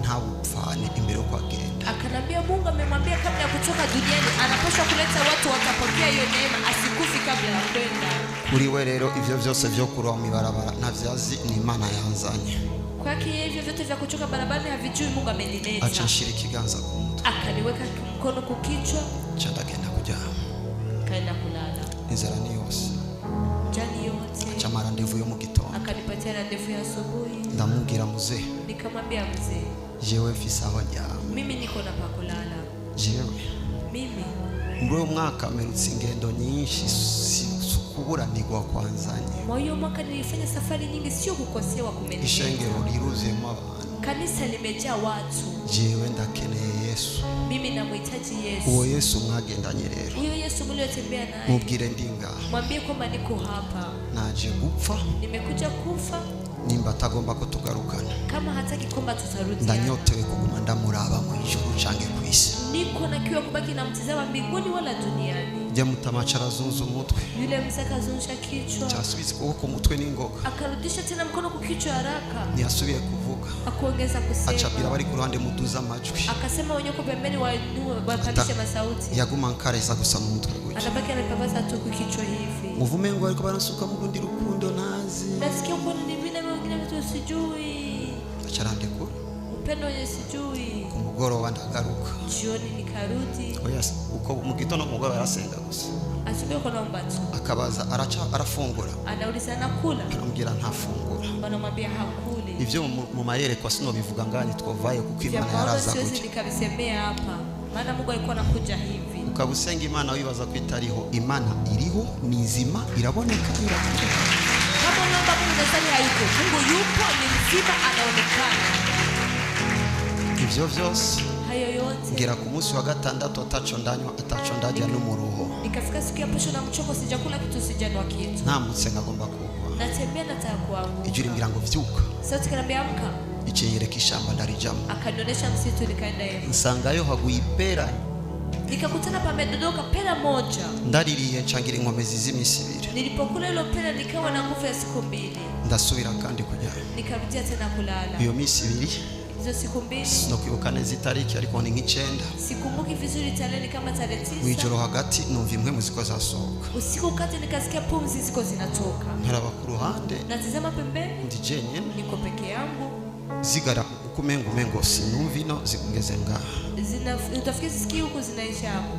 nta bupfane imbere yo kwagenda. Akanambia Mungu amemwambia kabla ya kutoka duniani anapaswa kuleta watu watapokea hiyo neema asikufi kabla ya kwenda. Kuri we rero ivyo vyose vyo kuroha mu ibarabara ntavyazi ni Imana yanzanye. Kwake hivyo vyote vya kutoka barabarani havijui Mungu amenileta. Acha nshira ikiganza ku mutwe. Akaniweka mkono kukichwa. Acha ndagenda kuryama. Kaenda kulala. Inzara ni yose. Jani yote. Acha mara ndevu yo mu gitondo. Akanipatia na ndevu ya asubuhi. Ndamubwira muzee. Nikamwambia mzee, Jewe mfise aho njyama. mimi niko na pa kulala. Jewe Mimi muri uyu mwaka mperutse ingendo nyinshi kuburanirwa kwanzanye. mwa hiyo mwaka nilifanya safari nyingi, sio kukosewa kumenileta. Ishengero riruzuyemo abantu. Kanisa limejaa watu. Jewe ndakeneye Yesu. Mimi namhitaji Yesu. Uwo Yesu mwagendanye rero. Huyo Yesu mliotembea naye. Mubwire ndinga. Mwambie kwamba niko hapa. Naje gupfa. Nimekuja kufa. Nimba atagomba ko tugarukana. Kama hataki kwamba tutarudi. Ndanyotewe kuguma ndamuraba mu ijuru cange kwisi. Niko na kiu kubaki na mtizama mbinguni wala duniani. Je mutamacha razunza umutwe. Yule mzee akazungusha kichwa. Cyasubiza ku mutwe n'ingoga. Akarudisha tena mkono kukichwa haraka. Ntiyasubiye kuvuga. Akuongeza kusema. Acabira bari ku ruhande muduza amajwi. Akasema wenye pembeni wainue wapandishe masauti. Yaguma nkareza gusa mu mutwe gutya. Anabaki anapapasa tu kichwa hivi. Muvume ngo ariko barasuka mu rundi rukundo nazi. Nasikia uko ni vile wengine vitu sijui. Acarande ko. Upendo wenye sijui. Ku mugoroba ndagaruka. Jioni nikarudi. Oya uko mu gitondo mugoroba yarasenga gusa. Asubuhi kuna mbatu. Akabaza arafungura. Anauliza nakula. Anamubwira ntafungura. Wanamwambia hakuli. Ivyo mu mayere kwa sino bivuga ngani twovaye kuko Imana yaraza kuja. kuja. Nikavisemea hapa. Maana Mungu alikuwa anakuja hivi. Ukabusenga Imana wibaza ko itariho. Imana iriho, ni nzima, iraboneka, irakuja. Kama unaomba Mungu nasali hayuko. Mungu yupo, ni mzima, anaonekana. Ivyo vyose hayo yote ngera ku munsi wa gatandatu ataco ndanywa ataco ndajya no mu ruho. Nikafika siku ya posho na mchoko, sijakula kitu, sijanwa kitu. Namutse ngagomba kugwa. Natembea nataka kuanguka. Ijuri mbira ngo vyuka. Sauti kanambia amka. Iciyereka ishamba ndarijamo. Akanionyesha msitu, nikaenda hivi. Nsangayo haguye ipera. Nikakutana pamedodoka pera moja. Ndaririye ncangira inkomezi z'imisi ibiri. Nilipokula hilo pera nikawa na nguvu ya siku mbili. Ndasubira kandi kujya. Nikarudia tena kulala. Iyo misi ibiri. Hizo siku mbili. No kwibuka neza itariki ariko ni nk'icenda. Sikumbuki vizuri tarehe, kama tarehe 9. Mwijoro hagati numva imwe muziko zasohoka. Usiku kati nikasikia pumzi ziko zinatoka. Ntaraba ku ruhande. Natazama pembeni. Ndi jenyine. Niko peke yangu. Zigara ukumengo sinumva ino zigeze ngaha. Utafikiri sisikii huku zinaisha hapo.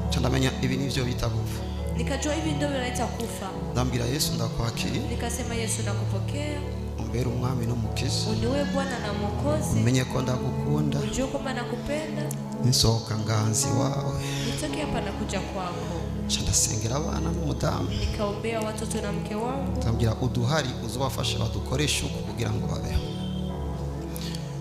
Chandamenya ibi nivyo bita kufa. Nikajua hivi ndio vinaita kufa. Ndambira Yesu ndakwakiri. Nikasema Yesu nakupokea. Umbere umwami n'umukiza. Uniwe Bwana na Mwokozi. Umenye ko ndagukunda. Ujue kwamba nakupenda. Nisohoka nganzi wawe. Nitoke hapa na kuja kwako. Ndasengera abana n'umudamu. Nikaombea watoto na mke wangu. Ndambira uduhari uzobafashe badukoresha uko kugira ngo babeho.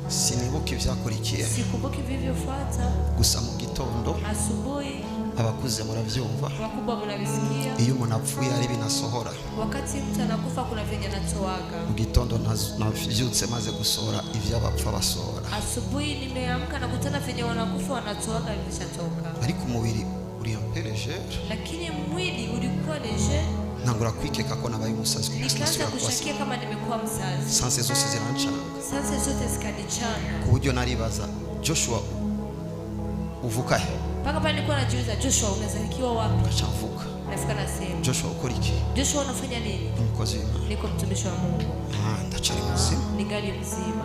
Sinibuka ivyakurikiye. Sikumbuki vilivyofuata. Gusa mu gitondo. Asubuhi. Abakuze muravyumva. Wakubwa mnavisikia. Iyo umuntu apfuye ari binasohora. Wakati mtu anakufa kuna venye anatoaga. Mu gitondo navyutse maze gusohora ivyo abapfa basohora. Asubuhi nimeamka na kutana venye wanakufa wanatoaga vimeshatoka. Ariko umubiri uri ampereje. Lakini mwili ulikuwa leje. Nangura kwikeka ko nabaye umusazi. Nikaanza kushakia kama nimekuwa mzazi. Sanse zose zirancanga. Sanse zote zikanichanga. Ku buryo naribaza Joshua uvuka he? Paka pale nilikuwa najiuliza, Joshua unazalikiwa wapi? Achavuka. Nafika na sema, Joshua ukora iki? Joshua unafanya nini? Umukozi w'Imana. Niko mtumishi wa Mungu. Ndacari muzima. Ningali mzima.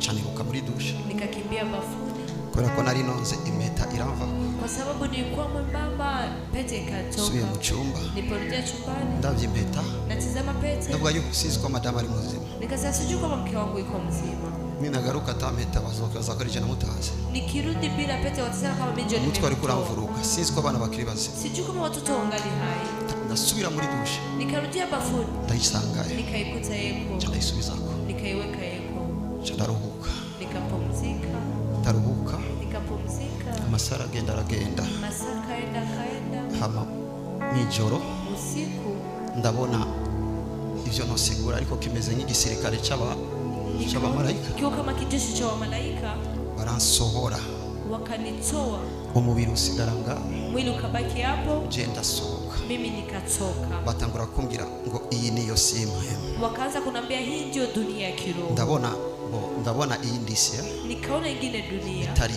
Caniruka muri dushe. Nikakimbia bafuni. Kubera ko nari nonze impeta iramva. Kwa sababu nilikuwa mwembamba, pete ikatoka. Subiye mu cyumba. Niliporudia chumbani. Ndavye impeta. Natizama pete. Ndavuga yuko sizi ko madama ari muzima. Nikasema sijui kama mke wangu yuko mzima. Mimi nagaruka tampeta bazokaza ko rije namutaze. Nikirudi bila pete watazama kama mimi ndio umutwe ari kuramvuruka. Sizi ko abana bakiri bazima. Sijui kama watoto wangali hai. Ndasubira muri dushe. Nikarudia bafuni. Ndayisangaye. Nikaikuta yeko. Ndayisubizako. Nikaiweka yeko. Ndaruhuka. Nikapumzika. Ndaruhuka. Nikapumzika. Amasara agenda aragenda. Masaa kaenda. Hama mwijoro. Usiku. Ndabona ivyo nosigura ariko kimeze nk'igisirikare cy'abamarayika kiwa kama kijeshi cha malaika, baransohora wakanitoa, umubiri usigara ngaho, mwili ukabaki hapo, je ndasohoka. mimi nikatoka. Batangura kumbwira ngo iyi niyo simu. Wakaanza kunambia hii ndio dunia ya kiroho. ndabona iyi ndisi, nikaona ingine dunia itari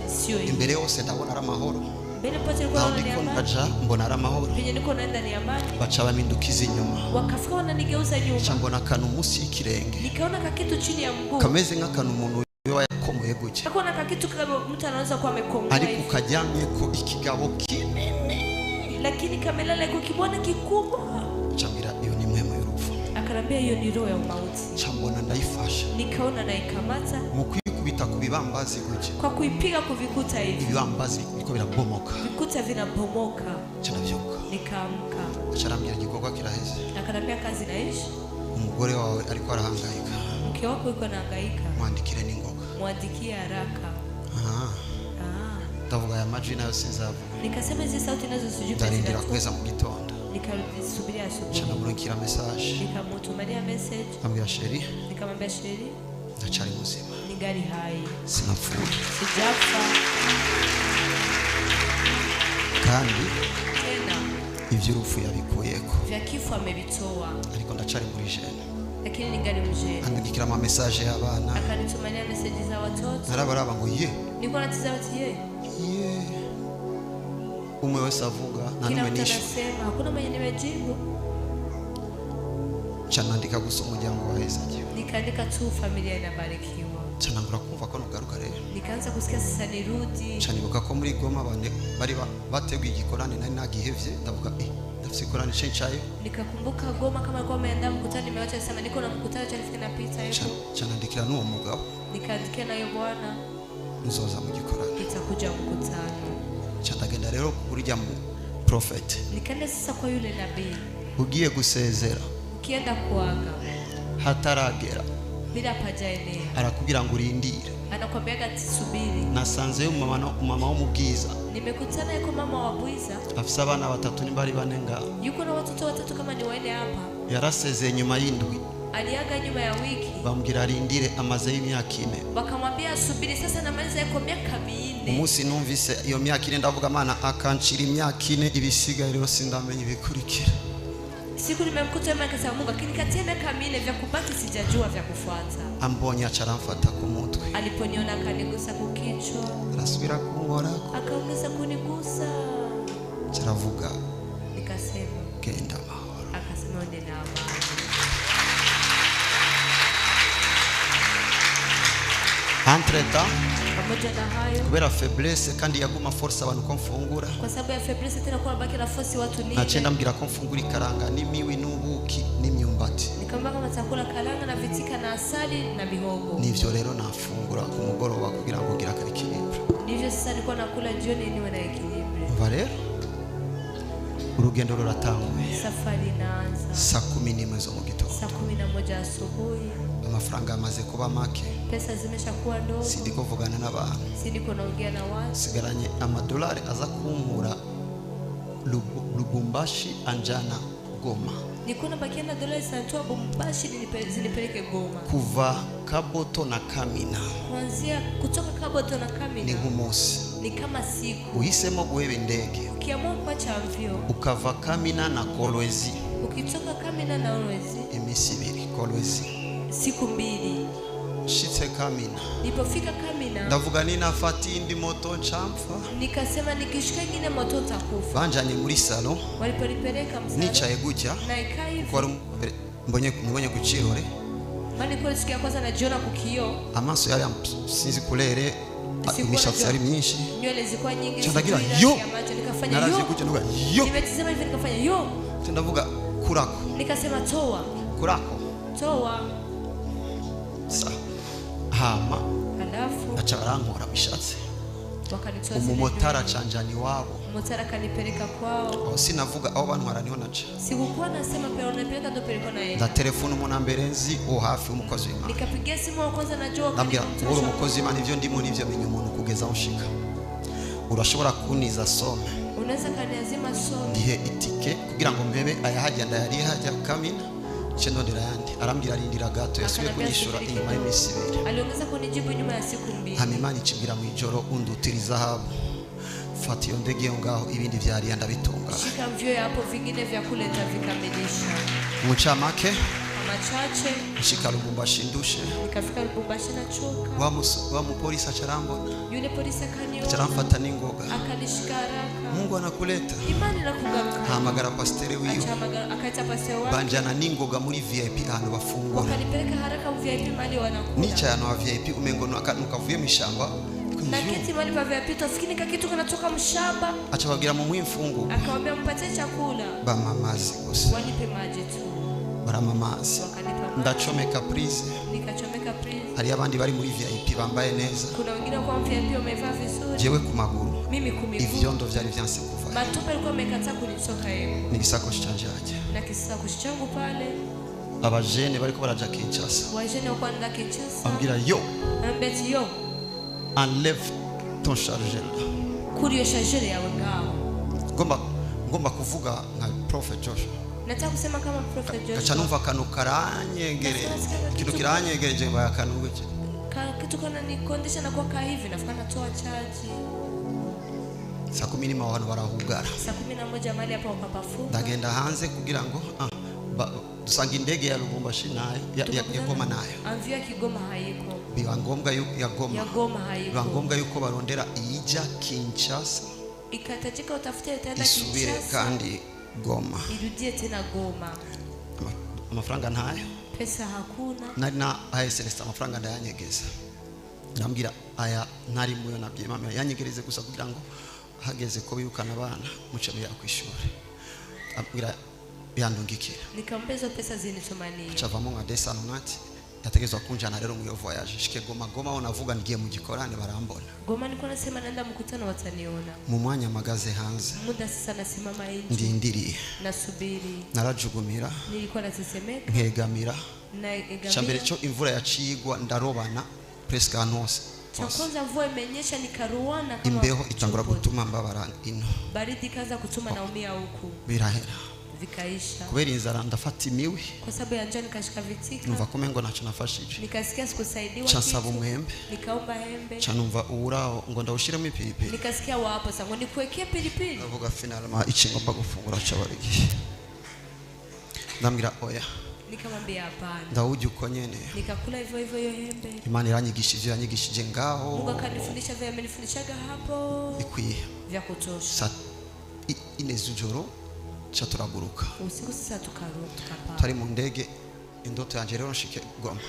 sio hii. imbere yose ndabona ari amahoro, mbele pote nilikuwa naona ni amani, ndaja mbona ari amahoro, penye niko naenda ni amani. baca bamindukiza inyuma, Wakafika wananigeuza nyuma, mbona akantu munsi y'ikirenge nikaona kakitu chini ya mguu kameze nk'akantu umuntu yakomoye gutya, nikaona kakitu kama mtu anaweza kuwa amekomoa ariko hivi, kajyamye ko ikigabo kinini, lakini kamelala iko kibwana kikubwa. chambira iyo ni mwema y'urupfu, Akanambia hiyo ni roho ya mauti. chambona ndayifasha, Nikaona naikamata mu kwikubita ku bibambazi gutya, kwa kuipiga kuvikuta hivi, ibibambazi biko birabomoka, vikuta vinabomoka. cyanavyuka, Nikaamka, charambira igikorwa kiraheze, akanambia kazi naishi, umugore wawe ariko arahangayika, mke wako yuko nahangaika, mwandikire n'ingoga. mwandikie haraka. Ndavuga aya majwi nayo sinzavuga, Nikasema hizi sauti nazo sijui ndarindira zinato. kweza mu gitondo, Nikasubiria asubuhi, canamurikira message, nikamutumania message, ambwira sheri nikamwambia Sheri, ndacari muzima, ningali hai, sinapfuye, sijafa kandi tena, ivy'urupfu yabikuyeko, vya kifo amevitoa, ariko ndacari muri jene. lakini ningali mjeni. Andikira ama message y'abana, Akanitumania message za watoto, narabaraba ngo ye nilikuwa natizama tie, umwe wese avuga nta kila numwe mtu nishu, anasema, hakuna mwenye nimejibu. canandika gusa umuryango wa Yesu, Nikaandika tu familia inabarikiwa. canangura kumva ko nugaruka rero, Nikaanza kusikia sasa nirudi. canibuka ko muri Goma bari bateguye igikorane nari nagihevye, ndavuga ndafise ikorane cencayo, Nikakumbuka Goma kama alikuwa ameandaa mkutano, nimewacha sema niko na mkutano cha nifike napita hiyo. canandikira n'uwo mugabo, Nikaandikia nayo bwana, nzoza mu gikorane, itakuja mkutano. candagenda rero kurya mu prophet, Nikaenda sasa kwa yule nabii, ugiye gusezera ukienda kuaga hataragera bila pajaenea, arakubwira ngo urindire, anakwambiaga ati subiri. nasanzeyo mama wo mu bwiza, Nimekutana yuko mama wa Bwiza, afise abana batatu nimbari bane ngaho, yuko na watoto watatu kama ni wanne hapa. yarasezeye nyuma y'indwi, Aliaga nyuma ya wiki, bambwira arindire, amazeyo imyaka 4. wakamwambia subiri, sasa namaliza yuko miaka 4. Umunsi numvise iyo myaka 4 ndavuga mana akancira imyaka 4 ibisigaye rero sindamenye ibikurikira. Siku nimemkuta yeye akasema Mungu, lakini kati ya miaka 4 vya kubaki sijajua vya kufuata. Ambonye acaramfata ku mutwe, Aliponiona akanigusa kukichwa, arasubira kunkora, akaongeza kunigusa. caravuga Nikasema, genda mahoro. akasema ende na amani. Entretemps, Pamoja na hayo, kubera faiblesse kandi yaguma force abantu ko mfungura, kwa sababu ya faiblesse tena kwa baki nafasi watu ni. nacenda mbwira ko mfungura ikaranga n'imiwi n'ubuki n'imyumbati, Nikamwambia kama chakula kalanga na vitika na asali na mihogo. nivyo rero nafungura ku mugoroba kugira ngo ngira karikiribra. Ndivyo sasa nilikuwa nakula jioni niwe na equilibre. Umva rero urugendo ruratanguye, Safari inaanza saa 11 zo mu gitondo, saa 11 asubuhi. amafaranga amaze kuba make, Pesa zimeshakuwa ndogo, sindi kuvugana n'abantu, si niko naongea na watu. sigaranye amadolari aza kumpura Lubumbashi anjana Goma, Niko nabakia na dola santua Bombashi zinipeleke Goma. kuva Kaboto na Kamina Kuanzia kutoka Kaboto na ni Kamina nk'umunsi, ni kama siku. uhisemo guheba indege Ukiamua kuacha mvyo, ukava Kamina na Kolwezi, ukitoka Kamina na Olwezi iminsi 2 Kolwezi, siku 2. shitse Kamina Nilipofika Kamina ndavuga ninafata indi moto ncamfa, nikasema nikishika ingine moto utakufa. banjanye muri salo, Waliponipeleka msala nicaye gutya, na ikaa hivi, kwari mbonye ku kirore, mani kwa siku ya kwanza najiona kukio, amaso yari sinzi kurere, imishatsi yari myinshi, nywele zilikuwa nyingi, Chandagira, sijui yo! rangi ya macho, nikafanya narazi yo. gutya ndavuga yo, Nimetizama hivi nikafanya yo, ndavuga kurako nikasema toa toa. sa hama Halafu aca barankora bishatse, wakanitoa umumotari acanjana iwabo, motara kanipeleka kwao. aho sinavuga aho bantwara niho naca, Sikukuwa nasema pero napeleka ndo peleko na yeye. nda telefone umunambere nzi uwo hafi w'umukozi w'Imana, Nikapigia simu wa kwanza najua ndambwira uri umukozi w'Imana, ivyo ndimo nivyo menya umuntu kugeza aho nshika, urashobora kuniza some unaweza kaniazima somo ndihe itike kugira ngo mbebe ayahajya ndayari hajya Kamina, ndondera yandi arambwira arindira gato yasubiye kunyishura inyuma y'imisi 2. Aliongeza kunijibu nyuma ya siku 2. Hamimana icibwira mu ijoro undutira izahabu. Fata iyo ndege yo ngaho ibindi vyari yandabitunga. Shika mvyo hapo vingine vya kuleta vikamilisha. Muchamake machache shika Lubumbashi ndushe. Nikafika Lubumbashi na choka. Wa mupolisi acharambona. Yule polisi akaniona. Acharamfata ningoga. Akanishika haraka. Mungu anakuleta. Imani inakugamka. Hamagara pastere wiyo. Akaita pasteur wake. Banjana ningoga muri VIP hano bafungura. Wakanipeleka haraka VIP mali wanakula. Nicha yana wa VIP umengono akanukavuye mishamba. Na kiti mali pa VIP tafikini kakitu kanatoka mshamba. Acha bagira mu mwimfungu. Akamwambia mpatie chakula. Ba mamazi gusa. Wanipe maji tu. Baramamazi. Ndachomeka prise. Nikachomeka prise. Hari abandi bari muri VIP bambaye neza. Kuna wengine kwa VIP wamevaa vizuri. Jewe ku maguru. Mimi kumiguu. Ivyondo vyari vyanse kuva. Matupa alikuwa amekataa kunitoka yeye. Nigisakoshi canje aje. Na kisakoshi changu pale. Abajene bariko baraja Kinshasa. Wajene wako nda Kinshasa. Ambira yo. Ambeti yo. Enlève ton chargeur. Kuri yo chargeur yawe ngao. Ngomba kuvuga nka Prophet Joshua. Nataka kusema kama Prophet Joshua. Kacha numva kanu karanyegere. Kitu kiranyegereje baya kanuje. Kitu kana nikondesha na kwa hivi nafuka natoa charge. Saa 10 nima abantu barahugara. Saa 11 mali hapa ukapafu. Ndagenda hanze kugira ngo dusanga indege ya Lubumbashi nayo ya Goma nayo. Amvia Kigoma haiko. Biba ngombwa ya Goma. Ya Goma haiko. Biba ngombwa yuko barondera ija Kinshasa. Ikatajika utafute utaenda Kinshasa. Isubire kandi Goma. Irudie tena Goma. Amafaranga ntayo. Pesa hakuna. Nari na Celeste amafaranga ndayanyegeza. Ndambwira aya ntari muyo nabye mama yanyegereze gusa kugira ngo hageze ko bibukana abana mucamo ya kwishuri. Abwira yandungikira. Nikampezo pesa zinitumania. Chavamo nka desanonati yategezwa kunjana rero mu voyage shike Goma unavuga ngiye mu gikorane barambona. Goma niko nasema naenda mkutano wataniona. Mu mwanya magaze hanze. Muda sasa nasimama nje. Ndindiriye. Nasubiri. Narajugumira. Nilikuwa natesemeka. Nkegamira. Na egamira. Chambere cyo imvura yacigwa ndarobana presque anose. Cha kwanza mvua imenyesha nikaruana kama imbeho itangura gutuma mbabara ino. Baridi kaza kutuma naumia huku. Birahera. Vikaisha. Kubera inzara ndafata imiwi. Kwa sababu ya njaa nikashika vitika. Numva kumengo nacho nafashije. Nikasikia sikusaidiwa kitu. Chansaba umwembe. Nikaomba hembe. Chanumva urao ngo ndawushiremo ipilipili. Nikasikia wapo sango nikuwekea pilipili. Navuga finalema ikingomba gufungura chabarigi. Ndambira oya. Nikamwambia hapana. Ndawuje uko nyene. Nikakula hivyo hivyo hiyo hembe. Imana yanyigishije ngaho. Mungu akanifundisha vile amenifundishaga hapo. Ikwiye. Vya kutosha. Ine zujoro cha turaguruka. Usiku sasa tukapaa. Tari mu ndege indoto yanje rero nshike Goma.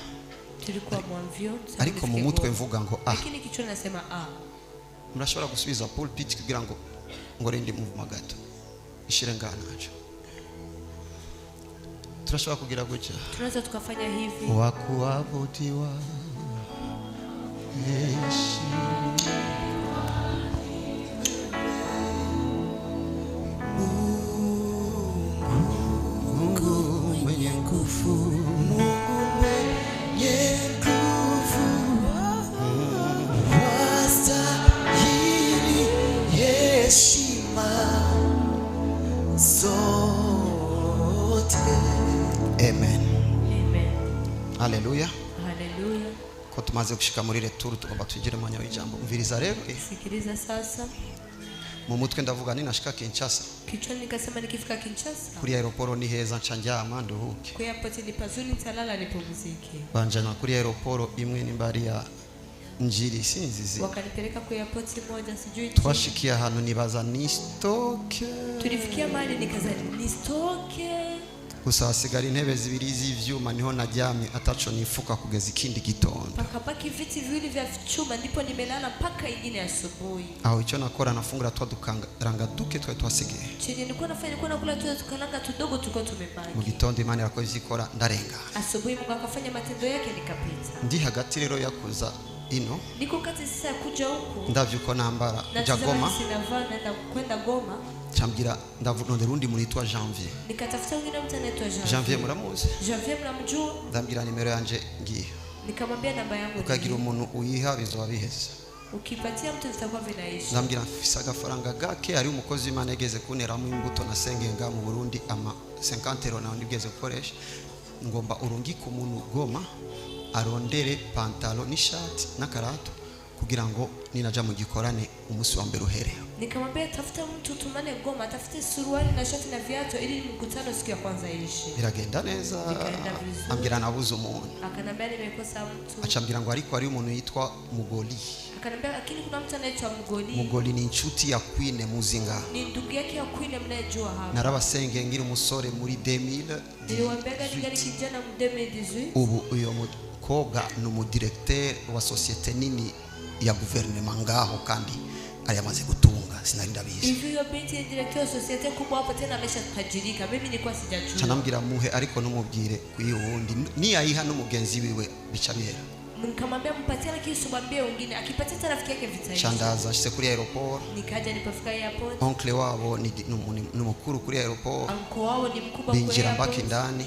Tulikuwa mwamvyo. Ariko mu mutwe mvuga ngo Lakini kichwa nasema murashobora gusubiza pulpit kugira ngo rindi muvuma gato. Ishire nganacho. Tunashobora kugira gutya. Tunaweza tukafanya hivi. Wakuabudiwa Yesu. Mungu mwenye nguvu. Wastahili heshima zote. Amen. Haleluya. Haleluya. Ko tumaze gushika muri retour tugomba tugire mwanya w'ijambo. Mviriza rero. Sikiliza sasa. Mu mutwe ndavuga ni nashika Kinshasa. Kichwani nikasema nikifika Kinshasa. Kuri aeroport ni heza ncanjama nduhuke. Kwa airport ni pazuri nitalala nipumzike. Banjana kuri aeroport imwe ni mbari ya Njiri sinzizi. Wakanipeleka kwa airport moja sijui. Twashikia hano nibaza ni stoke. Tulifikia mahali nikaza ni stoke. Gusa hasigara intebe zibiri z'ivyuma niho najyamye ataco nifuka kugeza ikindi gitondo. Pakabaki viti viwili vya chuma ndipo nimelala mpaka ingine asubuhi. Aho icyo nakora nafungura twadukanga duke twa twasigaye. Chenye nilikuwa nafanya nilikuwa nakula tu tukananga tudogo tulikuwa tumebaki. Mu gitondo Imana yakoze ikora ndarenga. Asubuhi Mungu akafanya matendo yake nikapita. Ndi hagati rero yakuza ino. Niko kati sasa kuja huku. Ndavye uko nambara kuja Goma. Sinavaa naenda kwenda Goma. Chambira ndavunondera undi muri twa Janvier. Nikatafuta wengine mtu anaitwa Janvier. Janvier muramuzi? Janvier mnamjua? Ndambira nimero yanje ngiye. Nikamwambia namba yangu. Ukagira umuntu uyiha bizoba biheze. Ukipatia mtu vitakuwa vinaisha. Ndambira mfisa agafaranga gake ari umukozi Imana yegeze kuneramo imbuto na senge nga mu Burundi ama 50 euro na ndigeze gukoresha. ngomba urungike umuntu Goma arondere pantalo n'ishati n'akarato kugira ngo ninaja mu gikorane umunsi wa mbere uhere. Nikamwambia tafuta mtu tumane Goma, atafute suruali na shati na viatu ili mkutano siku ya kwanza ishi. Biragenda neza. Ambira nabuze umuntu. Akanambia nimekosa mtu. Acambira ngo ariko ari umuntu yitwa Mugoli. Akanambia lakini kuna mtu anaitwa Mugoli. Mugoli ni inshuti ya Queen Muzinga. Ni ndugu yake ya Queen mnayejua hapa. Narabasenge ngira umusore muri 2000. Niliwaambia ningali kijana mu 2018. Ubu uyo mukobwa ni umudirecteur wa societe nini ya gouvernement ngaho kandi ari amaze gutunga sinarinda bizi. Hivyo binti ya directeur wa societe kubwa hapo tena ameshatajirika. Mimi nilikuwa sijajua. Chanambira muhe ariko numubwire kuyundi ni yayiha n'umugenzi wiwe bica bihera. Nikamwambia mpatie lakini usibambie wengine. Akipatia rafiki yake vitaisha. Chandaza shise kuri aeroport. Nikaja nilipofika airport. Oncle wabo ni mukuru kuri aeroport. Uncle wao ni mkubwa kuri airport. Binjira mbaki ndani.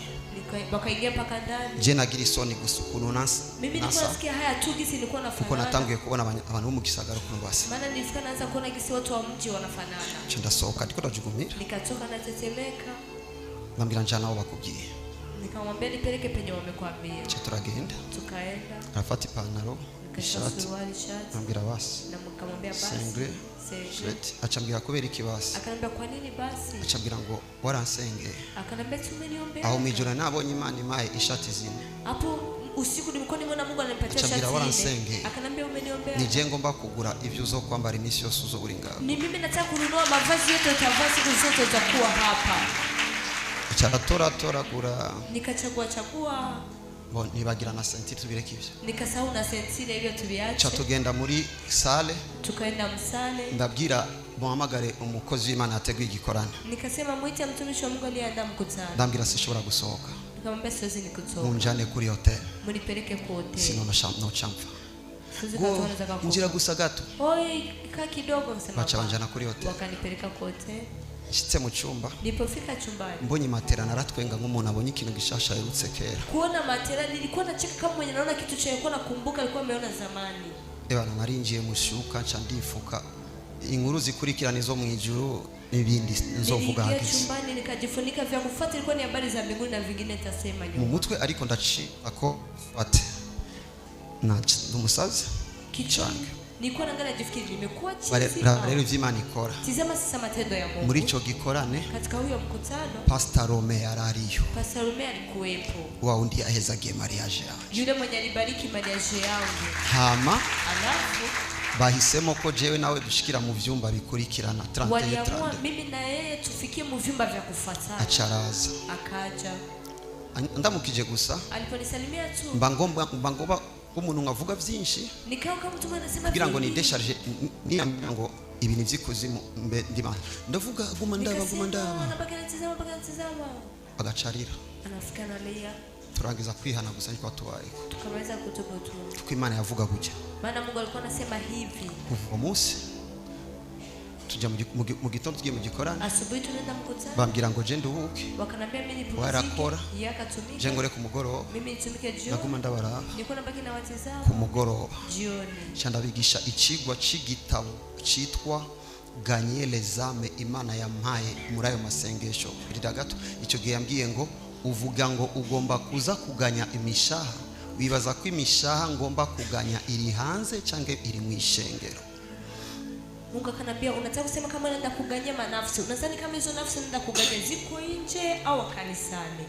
Wakaingia paka ndani. Je nagira isoni gusukunu nasa. Mimi nilikuwa nasikia haya tu gisi nilikuwa nafanana. Kuko natanguye kubona abantu bo mu gisagara kuno basi. Maana nilifika naanza kuona gisi watu wa mji wanafanana. Chenda soka ndiko ndajugumira. Nikatoka natetemeka. Bambira njana aho bakubwiye. Nikamwambia nipeleke penye wamekwambia. Cha turagenda. Tukaenda. Afata ipantaro. Shati. Bambira basi. Na mkamwambia basi. Sengre. Shati. Acambira kubera iki basi. Akanambia kwa nini basi? Acambira ngo waransenge. Akanambia tumeniombea. Aho mijura nabonye Imana imaye ishati zine. Hapo usiku nilikuwa nimeona Mungu ananipatia shati zine. Akanambia umeniombea. Nije ngomba kugura ivyo uzo kwambara imisi yose uzo uri ngaho. Ni mimi nataka kununua mavazi yote utavaa siku zote utakuwa hapa. Tora gura. Nikachagua. Bo nibagira na sentire tubireke ivyo. Nikasahau na sentire hivyo tubiache. Cha tugenda muri sale. Tukaenda msale. Ndabwira muhamagare umukozi w'Imana ateguye igikorane. Nikasema mwite mtumishi wa Mungu aliyeandaa mkutano. Ndambwira sishobora gusohoka. Nikamwambia siwezi nikutoka. Munjane kuri hotel. Munipeleke kwa hotel. Sino no chamfa. Go njira gusa gato. Oi ka kidogo nsema. Bacha banjana kuri hotel. Wakanipeleka kwa hotel. Nshitse mu cyumba. Nilipofika chumbani. Mbonye matera naratwenga nk'umuntu abonye ikintu gishasha yerutse kera. Kuona matera nilikuwa nacheka kama mwenye naona kitu cha yako nakumbuka alikuwa ameona zamani. Ebana narinjiye mushuka cha ndifuka. Inkuru zikurikirana izo mu ijuru n'ibindi nzovuga hageze. Niliingia chumbani nikajifunika vya kufuata ilikuwa ni habari za mbinguni na vingine nitasema nyuma. Mu mutwe ariko ndaci ako ate. Na ndumusazi kichange. Nilikuwa naangalia jifikiri nimekuwa chizi. Rero vy'Imana ikora. Tizama sasa matendo ya Mungu. Muri ico gikorane katika huyo mkutano Pastor Rome yarariyo. Pastor Rome alikuwepo. Wa undi ahezagiye mariage yangu. Yule mwenye alibariki mariage yangu. Hama alafu bahisemo ko jewe nawe dushikira mu vyumba bikurikirana 30. Waliamua mimi na yeye tufikie mu vyumba vya kufuatana. Acharaza. Akaja. Ndamukije gusa. Aliponisalimia tu. Mbangomba umuntu ngavuga vyinshi. Nikao kama mtu anasema kugira ngo ni décharger ni ngo ibintu vy'ikuzimu ndima. Ndavuga guma ndaba. Agacarira. Anafika na Leia. Turangiza kwihana gusa niko tubaye. Tukamaliza kutubu tu. Tuko Imana yavuga gutya. Maana Mungu alikuwa anasema hivi. Umunsi tujya mu gitondo tugiye mu gikorana. Asubuhi tunaenda mkutano. Bambwira ngo je nduhuke. Wakanambia mimi nipumzike. Warakora. Yakatumika. Je ngore ku mugoroba. Mimi nitumike jioni. Naguma ndabara. Niko nabaki na watizama. Ku mugoroba. Jioni. Chandabigisha icigwa c'igitabo citwa Gagner les âmes Imana yampaye muri ayo masengesho. Birira gato ico gihe yambwiye ngo uvuga ngo ugomba kuza kuganya imishaha. Wibaza ko imishaha ngomba kuganya iri hanze canke iri mu ishengero. Mungu akanambia unataka kusema kama unaenda kuganya manafsi. Unadhani kama hizo nafsi unaenda kuganya ziko nje au kanisani?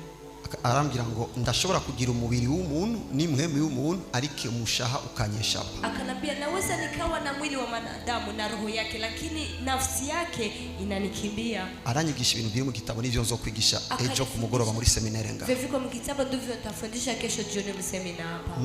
Arambira ngo ndashobora kugira umubiri w'umuntu n'imwemi w'umuntu ariko umushaha ukanyesha. Akanambia naweza nikawa na mwili wa mwanadamu na roho yake lakini nafsi yake inanikimbia. Aranyigisha ibintu biri mu gitabo n'ivyo nzo kwigisha ejo ku mugoroba muri seminare nga. Viviko mu gitabo ndivyo nitafundisha kesho jioni mu semina hapa.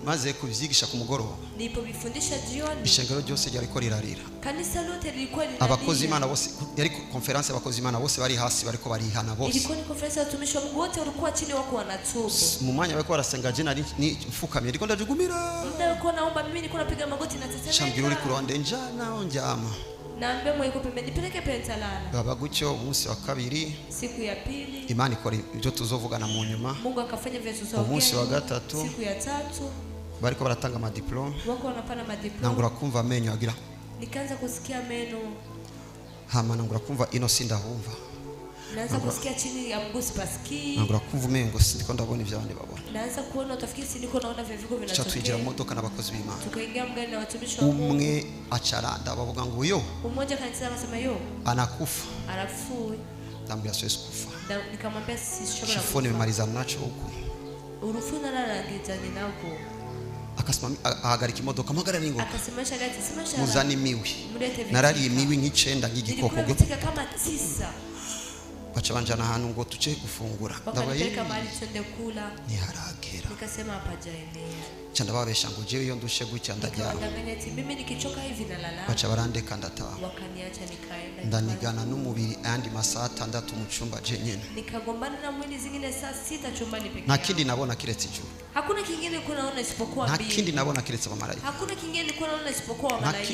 Maze kuvyigisha ku mugoroba. Nipo bifundisha jioni. Ishengero ryose ryariko rirarira. Kanisa lote lilikuwa linarira. Abakozi Imana bose yari conference abakozi Imana bose bari hasi bariko barihana bose. Ilikuwa ni conference ya watumishi wa Mungu wote walikuwa chini wako wanatubu. Mu mwanya bariko barasenga je ni mfukamye ndiko ndajugumira. Muda wako naomba mimi niko napiga magoti na tetemeka. Shambiro uri kurwande njana onjama. Naambia mwe yuko pembeni nipeleke pentalala. Baba gucyo umunsi wa kabiri. Siku ya pili. Imana ikora ibyo tuzovugana mu nyuma. Mungu akafanya vile tuzovugana. Umunsi wa gatatu. Siku ya tatu. Bariko baratanga ama diplome. Wako wanapana madiploma. Nangura kumva amenyo agira. Nikaanza kusikia meno. Hama nangura kumva ino sindahumva. Naanza kusikia chini ya mguu sipasikii. Nangura kumva umengo sindiko ndabona ivyo abandi babona. Naanza kuona utafikiri sindiko naona viviko vinatokea. Twinjira mu modoka n'abakozi b'Imana. Tukaingia mgani na watumishi wa Mungu. Umwe acaranda bavuga ngo yo. Mmoja kanisa akasema yo. Anakufa. Arafu. Ndambira siwezi kufa. Nikamwambia sisi shobora. Kifo nimemaliza nacho huko. Urufuna naragiza ninako. Akasimama ahagarika imodoka amagara ningo. Akasimamisha gati simamisha. Muzani miwi. Narari imiwi nk'icenda ng'igikoko. Nilikuwa kama 9. Baca banjana ahantu ngo tuce gufungura. Ndabaye mali twende kula. Niharagera. Nikasema hapajaenea. Cyanda babesha ngo jewe iyo ndushe gutya ndajya. Mimi nikichoka hivi nalala. Baca barandeka ndataha. Wakaniacha nikaenda. Ndanigana n'umubiri andi masaha 6 mu cyumba je nyene. Nikagombana na mwili zingine saa 6 chumbani pekee. Na kindi nabona kiretse ijuru. Hakuna kingine kunaona isipokuwa mbingu. Na kindi nabona kiretse malaika. Hakuna kingine kunaona isipokuwa malaika.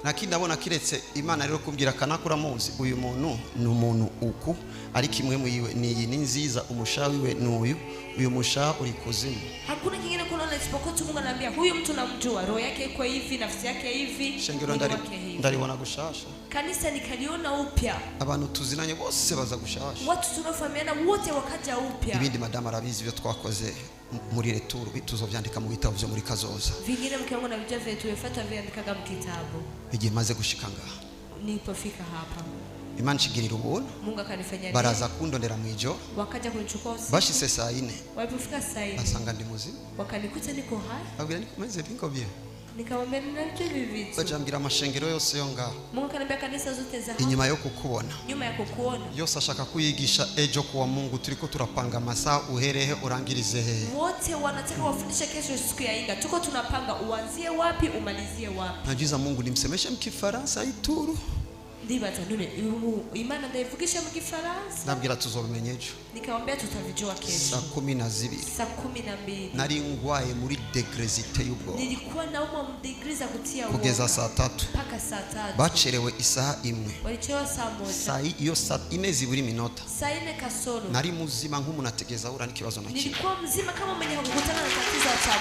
Nakindi nabona kiretse Imana rero kumbwira kanakura munsi uyu muntu ni umuntu uku ari kimwe muyiwe ni nziza umushawiwe n'uyu musha uri kuzimu. Hakuna kingine kunaona isipokuwa Mungu ananiambia huyu mtu namjua, roho yake iko hivi, nafsi yake hivi. Shengero ndaribona gushasha. Kanisa nikaliona upya. Abantu tuzinanye bose baza gushasha. Watu tunafahamiana wote wakaja upya. Ibindi madama arabizi byo twakoze muri returu tuzovyandika mu bitabo byo muri kazoza. Vingine mke wangu na vijana vyetu tumefuata vyandikaga mu kitabu. Igihe maze gushika ngaha. Nilipofika hapa. Imana shigirira ubuntu. Mungu akanifanyia. Baraza kundondera mwijo. Wakaja kunichukua usiku. Bashise saa 4. Walipofika saa 4. Basanga ndi muzima. Wakanikuta niko hai. Babwira nikomeze bingo bye. Nikamwambia ninacho vitu. Bajambira amashengero yose yo ngaha. Mungu akaniambia kanisa zote za hapa. Inyuma yo kukubona. Nyuma ya kukuona. Yose ashaka kuyigisha ejo kuwa Mungu turiko turapanga masaa uherehe urangirize hehe. Wote wanataka wafundishe kesho siku ya Inga. Tuko tunapanga uanzie wapi umalizie wapi. Najiza Mungu nimsemeshe mkifaransa ituru. Ndibaza none Imana ndayivugisha mu Kifaransa. Nabwira tuzobimenyejo. Nikamwambia tutavijua kesho. Saa 12. Saa 12. Nari ngwaye muri degrees iteye ubwo. Nilikuwa nauma mu degrees za kutia uoga. Kugeza saa 3. Paka saa 3. Bacherewe isaha imwe. Walichewa saa 1. Saa iyo saa 4 ziburi minota. Saa 4 kasoro. Nari muzima nk'umuntu ategeza ura n'ikibazo na kimwe. Nilikuwa mzima kama mwenye kukutana na tatizo la saa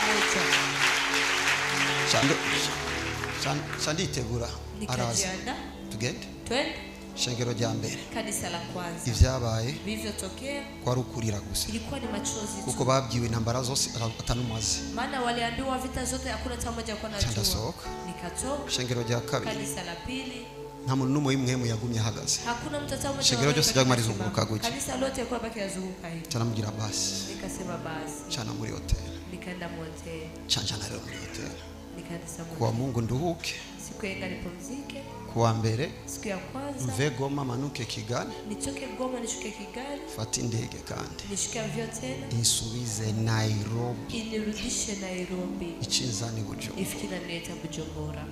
1. Sanditegura. Nikajiandaa. Tugende. Twende. Shengero rya mbere. Kanisa la kwanza. Ivyabaye. Vilivyotokea. Kwa rukurira gusa. Ilikuwa ni machozi tu. Kuko babwiwe intambara zose atanumaze. Maana waliambiwa vita zote hakuna hata moja kwa najua. Chandasoka. Nikatoka. Shengero rya kabiri. Kanisa la pili. Nta muntu n'umwe w'imwe yagumye ahagaze. Hakuna mtu hata mmoja. Shengero ryose ryagumarizuguruka gutya. Kanisa lote kwa baki yazunguka hivi. Chanamubwira basi. Nikasema basi. Chana muri hotel. Nikaenda hotel. Chanjana rero muri hotel. Nikaenda sababu. Kwa Mungu nduhuke. Siku ya Inga nipumzike. Kuwa mbere. Siku ya kwanza. Mve Goma manuke Kigali. Nitoke Goma nishuke Kigali. Fata indege kandi. Nishuke avyo tena. Insubize Nairobi. Inirudishe Nairobi. Ichinzani Bujumbura. Ifikina nileta Bujumbura.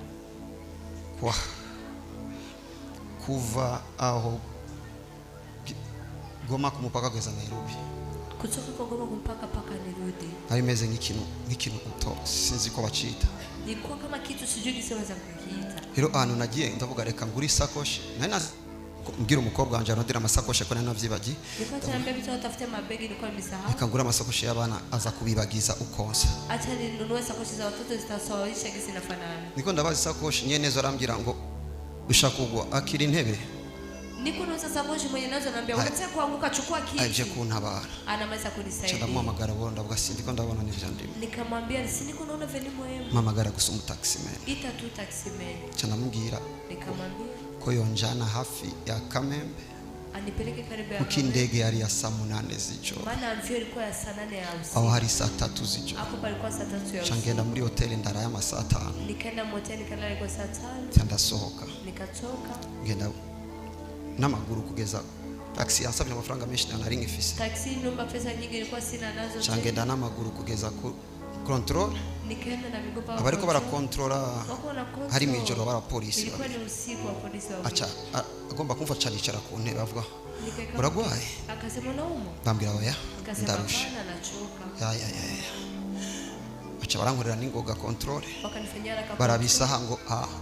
Kwa kuva aho Goma kumupaka kugeza Nairobi. Kutoka kwa Goma kumpaka paka nirudi. Abimeze nk'ikintu uto sinzi ko bacita. Nilikuwa kama kitu sijui kiseweza kukiita. Rero ahantu nagiye ndavuga reka nguri sakoshi. Nari mbwira umukobwa wanje arondera amasakoshi ko nari navyibagiye. Nilikuwa naambia vitu watafute mabegi nilikuwa nimesahau. Reka ngura amasakoshi y'abana aza kubibagiza ukonsa. Acha ninunue sakoshi za watoto zitasawaisha gisi nafanana. Niko ndabaza sakoshi nyene zo arambwira ngo ushakugwa akiri intebe. Niko na sakoshi mwenye nazo naambia unataka kuanguka chukua kiti. Aje kuntabara. Anaweza kunisaidia. Ndamuhamagara bora ndavuga sindiko ndabona n'ivyo ndimo. Nikamwambia si niko naona veni muhimu. Mamagara gusa umutaximan. Ita tu taximan. Canamubwira. Nikamwambia ko yonjana hafi ya Kamembe. Anipeleke karibu ya kuko indege yari ya saa 8 z'ijoro. Maana amvyo ilikuwa ya saa 8 ya usiku. Aho hari saa 3 z'ijoro. Hapo palikuwa saa 3 ya usiku. Changenda muri hotel ndara ya masaa 5. Nikaenda motel nikalala kwa saa 5. Cyandasohoka. Nikatoka. Ngenda n'amaguru kugeza taxi yansabye amafaranga menshi nari ngifise. Taxi numba pesa nyingi ilikuwa sina nazo. Changenda n'amaguru kugeza ku control. Nikaenda na migopa. Abariko bara controla. Hari mu ijoro bara polisi. Ilikuwa ni usiku wa polisi wa. Acha agomba kumva caricara ku ntebe avuga. Uragwaye? Akasema naumwa. Bambira oya. Ndarusha. Nachoka. Ya. Acha barankorera ningoga control. Wakanifanyia raka. Barabisaha ngo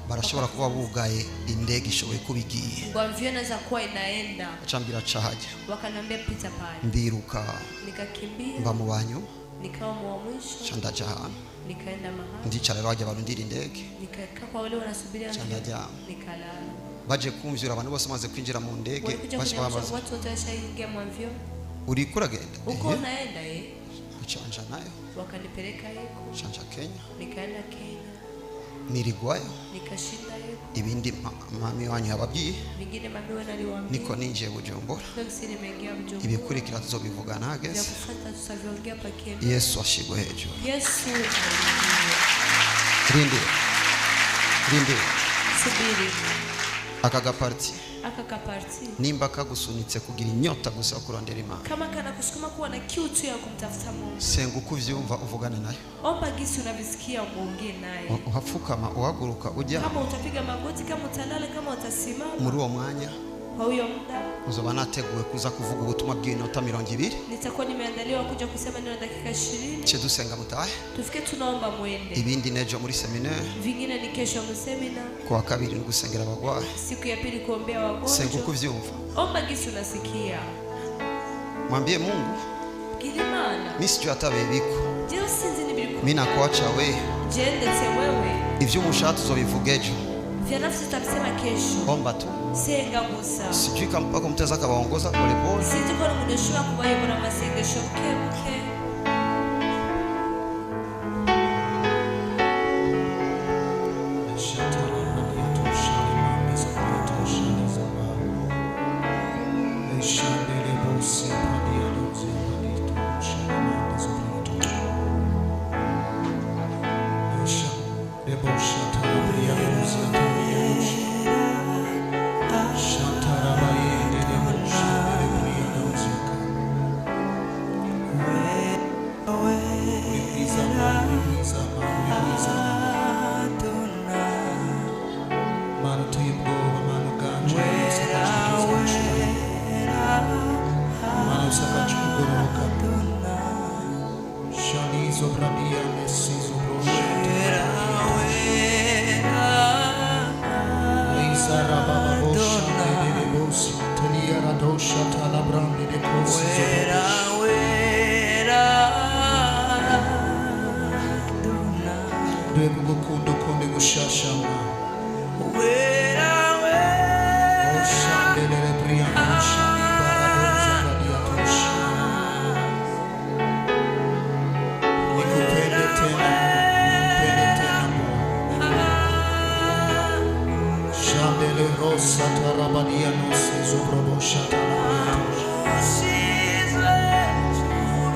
barashobora kuba bugaye indege ishoboye kubigiye. Ngo amviona za kuwa inaenda. Acambira cahaje. Wakanambia pita pale. Ndiruka. Nikakimbia. Mba mu banyu. Nikawa mu mwisho. Chandaja hano. Nikaenda mahali. Ndicara baje barundira indege. Nikakaa kwa wale wanasubiria. Chandaja. Nikalala. baje kumvyura abantu bose maze kwinjira mu ndege bashbabaza watu wote washaingia mwavyo. uri kuragenda Uko naenda chanja nayo wakanipeleka yeko chanja Kenya nikaenda Kenya nirigwayo nikashinda yeko ibindi mami wanyu yababwiye vingine mami wewe naliwaambia niko ninjiye Bujumbura sisi nimeingia Bujumbura ibikurikira tuzobivuga nageze ya kufuata tusaviongea pakeni Yesu ashigwe hejuru Yesu rindi subiri akagaparti akakaparti nimba kagusunitse kugira inyota gusa kurondera Imana kama kana kusukuma kuwa na kiu tu ya kumtafuta Mungu senga uko uvyumva uvugane nayo omba gisi unavisikia muongee naye uhapfukama uhaguruka ujya kama utapiga magoti kama utalala kama utasimama muri uwo mwanya kwa huyo muda uzoba nateguwe kuza kuvuga ubutumwa bw'inota 200 nitakuwa nimeandaliwa kuja kusema neno dakika 20 cyo dusenga mutahe tufike tunaomba mwende ibindi nejo muri seminaire vingine ni kesho mu seminar kwa kabiri ni gusengera abagwayi siku ya pili kuombea wagonjwa senga uko uvyumva omba gisi unasikia mwambie Mungu Girimana mimi sijui hata bebiko je usinzi nibiriko mimi nakuacha we je ndetse wewe ivyo umushatse uzobivugejo vya nafsi tutasema kesho omba tu senga gusa sijui kama mpaka mteza kabaongoza pole pole sisi kwa muneshura kubayobora masengesho buke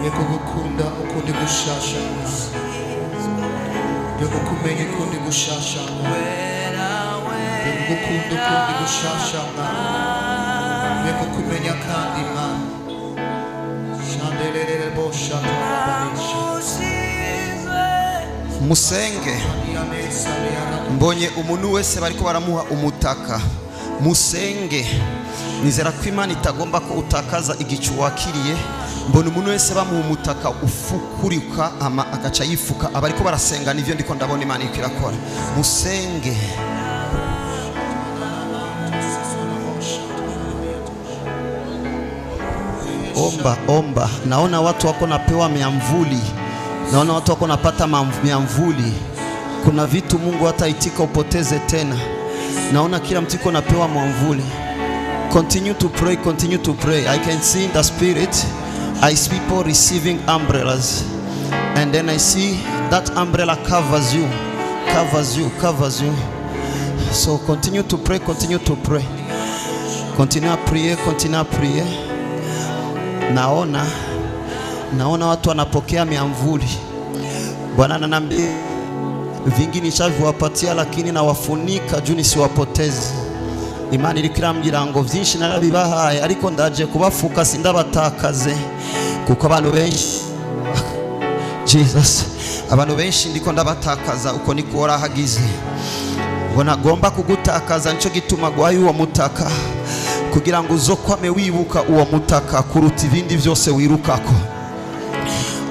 Yekugukunda ukundi gushasha Yekukumenye ukundi gushasha Yekugukunda ukundi gushasha Yekukumenya kandi Imana Shandelele bosha musenge mbonye umuntu wese bariko baramuha umutaka musenge nizera ko Imana itagomba ko utakaza igicu wakiriye mbona umuntu wese bamuha umutaka ufukurika ama agaca yifuka abariko barasenga nivyo ndiko ndabona Imana iko irakora musenge omba naona watu wako napewa miamvuli naona watu wako napata miamvuli kuna vitu Mungu hata itika upoteze tena naona kila mtu iko napewa mwamvuli continue to pray I can see in the spirit I see people receiving umbrellas and then I see that umbrella covers you so continue to pray continue à prier naona watu wanapokea miamvuli Bwana ananiambia vingi nishaviwapatia lakini nawafunika juu nisiwapoteze Imana iri kirambwira ngo vyinshi narabibahaye ariko ndaje kubafuka sindabatakaze kuko abantu benshi Jesus abantu benshi ndiko ndabatakaza uko niko warahagize ubona gomba kugutakaza nico gituma gwaye uwo mutaka kugira ngo uzokwame wibuka uwo mutaka kuruta ibindi byose wirukako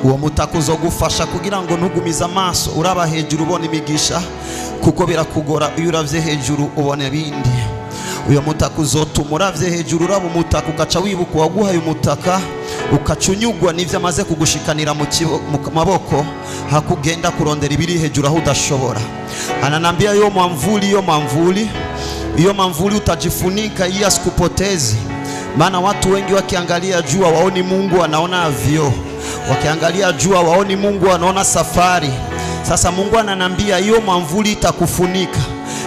uwo mutaka uzogufasha kugira ngo ntugumize amaso uraba hejuru ubona imigisha kuko birakugora iyo uravye hejuru ubona ibindi uyo mutaka uzotuma uravye hejuru uraba umutaka ugaca wibuka waguhaye umutaka ukacunyugwa n'ivyo amaze kugushikanira mu maboko hakugenda kurondera ibiri hejuru aho udashobora ananambia yo mwamvuli hiyo mamvuli utajifunika ili asikupotezi. Maana watu wengi wakiangalia jua waoni Mungu, wanaona vioo. Wakiangalia jua waoni Mungu, wanaona safari. Sasa Mungu ananambia hiyo mamvuli itakufunika,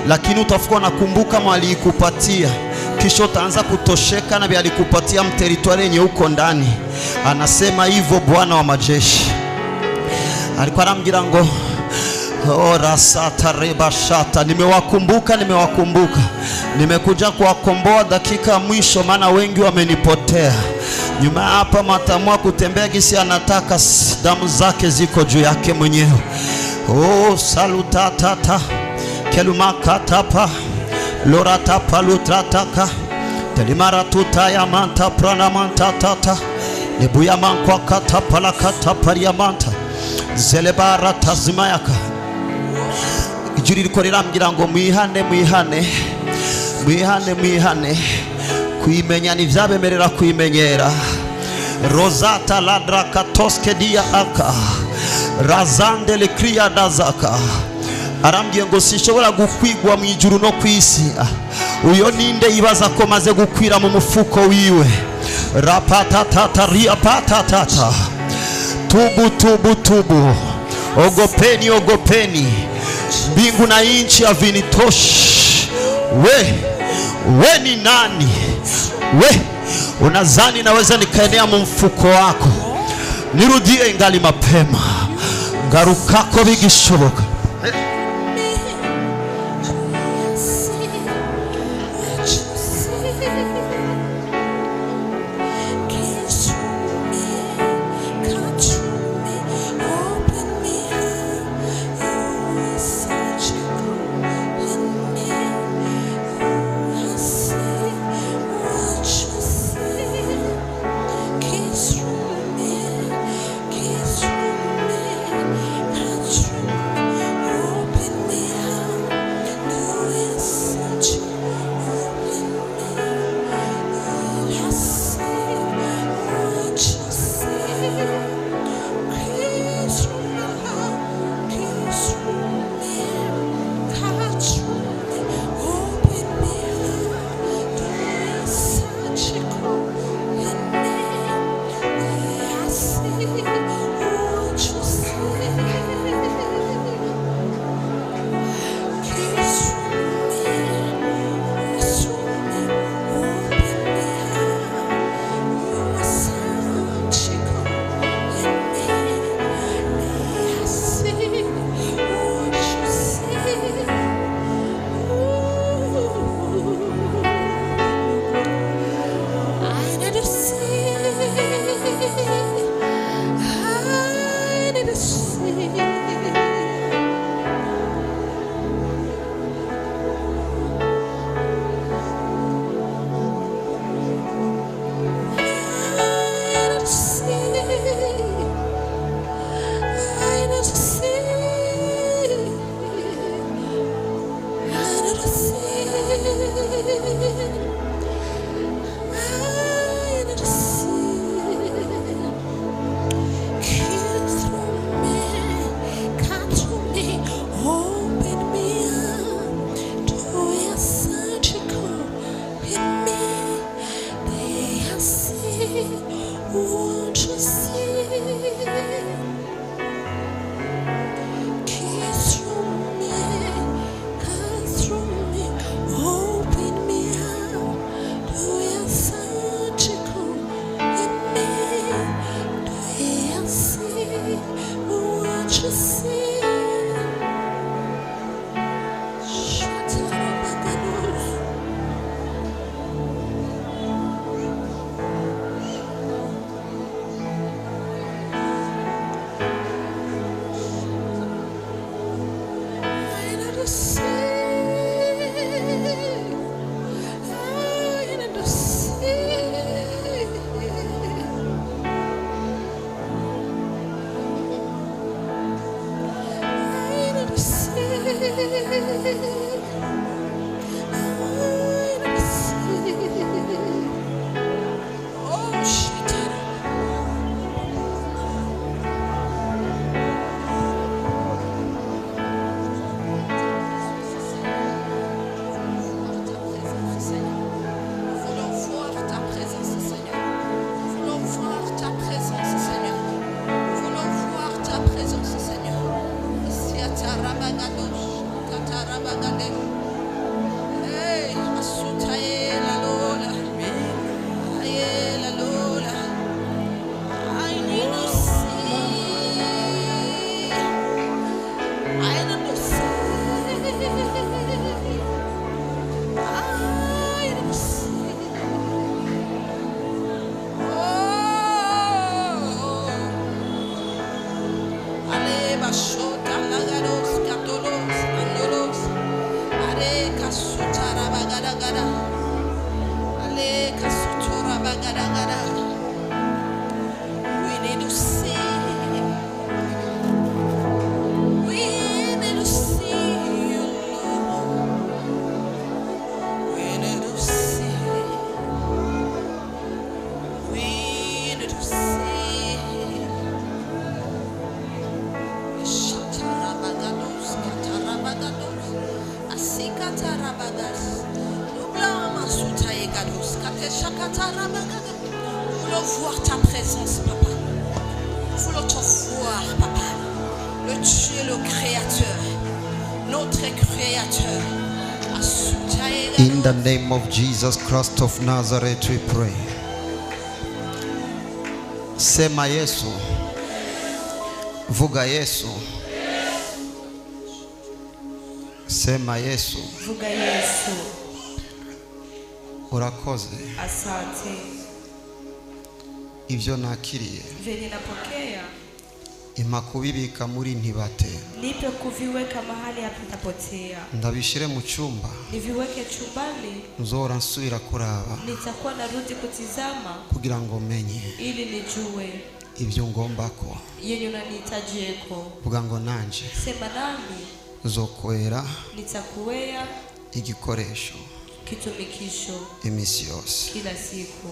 lakini utafuka nakumbuka mwali ikupatia, kisha utaanza kutosheka na vile alikupatia mteritwari yenye uko ndani. Anasema hivyo Bwana wa majeshi. Alikuwa anamgira ngo ora sata reba shata, nimewakumbuka, nimekuja kuwakomboa dakika ya mwisho, maana wengi wamenipotea. Nyuma hapa matamua kutembea gisi anataka, damu zake ziko juu yake mwenyewe. Oh salutatata kelumakatapa loratapa lutrataka telimara tutaya manta prana manta tata nebuya mankwa katapa la katapa ya manta zelebara tazimayaka. Ijuri liko rirambira ngo mwihane kuimenya nivyabemerera kuimenyera. Rosata ladra katoske dia aka razande le kriya dazaka. Arambye ngo sinshobora gukwigwa mu ijuru no kwisi. Uyo ninde yibaza ko maze gukwira mu mufuko wiwe. Rapatata ria patata. Tubu. Ogopeni. Mbingu na inchi havinitoshi. We ni nani? Unazani naweza nikaenea mu mfuko wako? Nirudie ingali mapema, ngarukako bigishoboka. We need to see. We need to see you, Lord. We need to see. We need to see. Shatarabagados, katarabagados, asikatarabagas. Nous voulons voir ta présence, papa. Nous voulons te voir, papa. Le Dieu, le Créateur, notre Créateur. In the name of Jesus Christ of Nazareth we pray. Sema Yesu. Vuga Yesu. Sema Yesu. Vuga Yesu. Urakoze. Asante. Ibyo nakiriye. Venye napokea. Ima kubibika muri ntibate. Nipe kuviweka mahali hapatapotea. Ndabishire mu cyumba. Niviweke chumbani. Nzora nsubira kuraba. Nitakuwa narudi kutizama. Kugira ngo menye. Ili nijue. Ibyo ngomba ko. Yenye unanihitajeko. Kugira ngo nanje. Sema nami. Zokwera. Nitakuwea. Igikoresho. Kitumikisho. Imisi yose. Kila siku.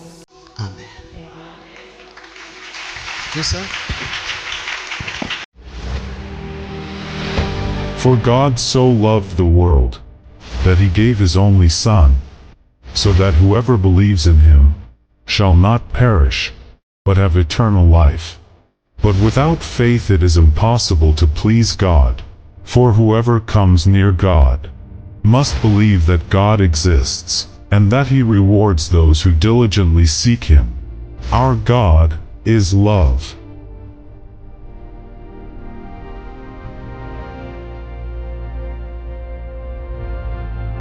Amen. Yes, sir. For God so loved the world, that he gave his only Son, so that whoever believes in him shall not perish, but have eternal life. But without faith it is impossible to please God, for whoever comes near God must believe that God exists, and that he rewards those who diligently seek him. Our God is love.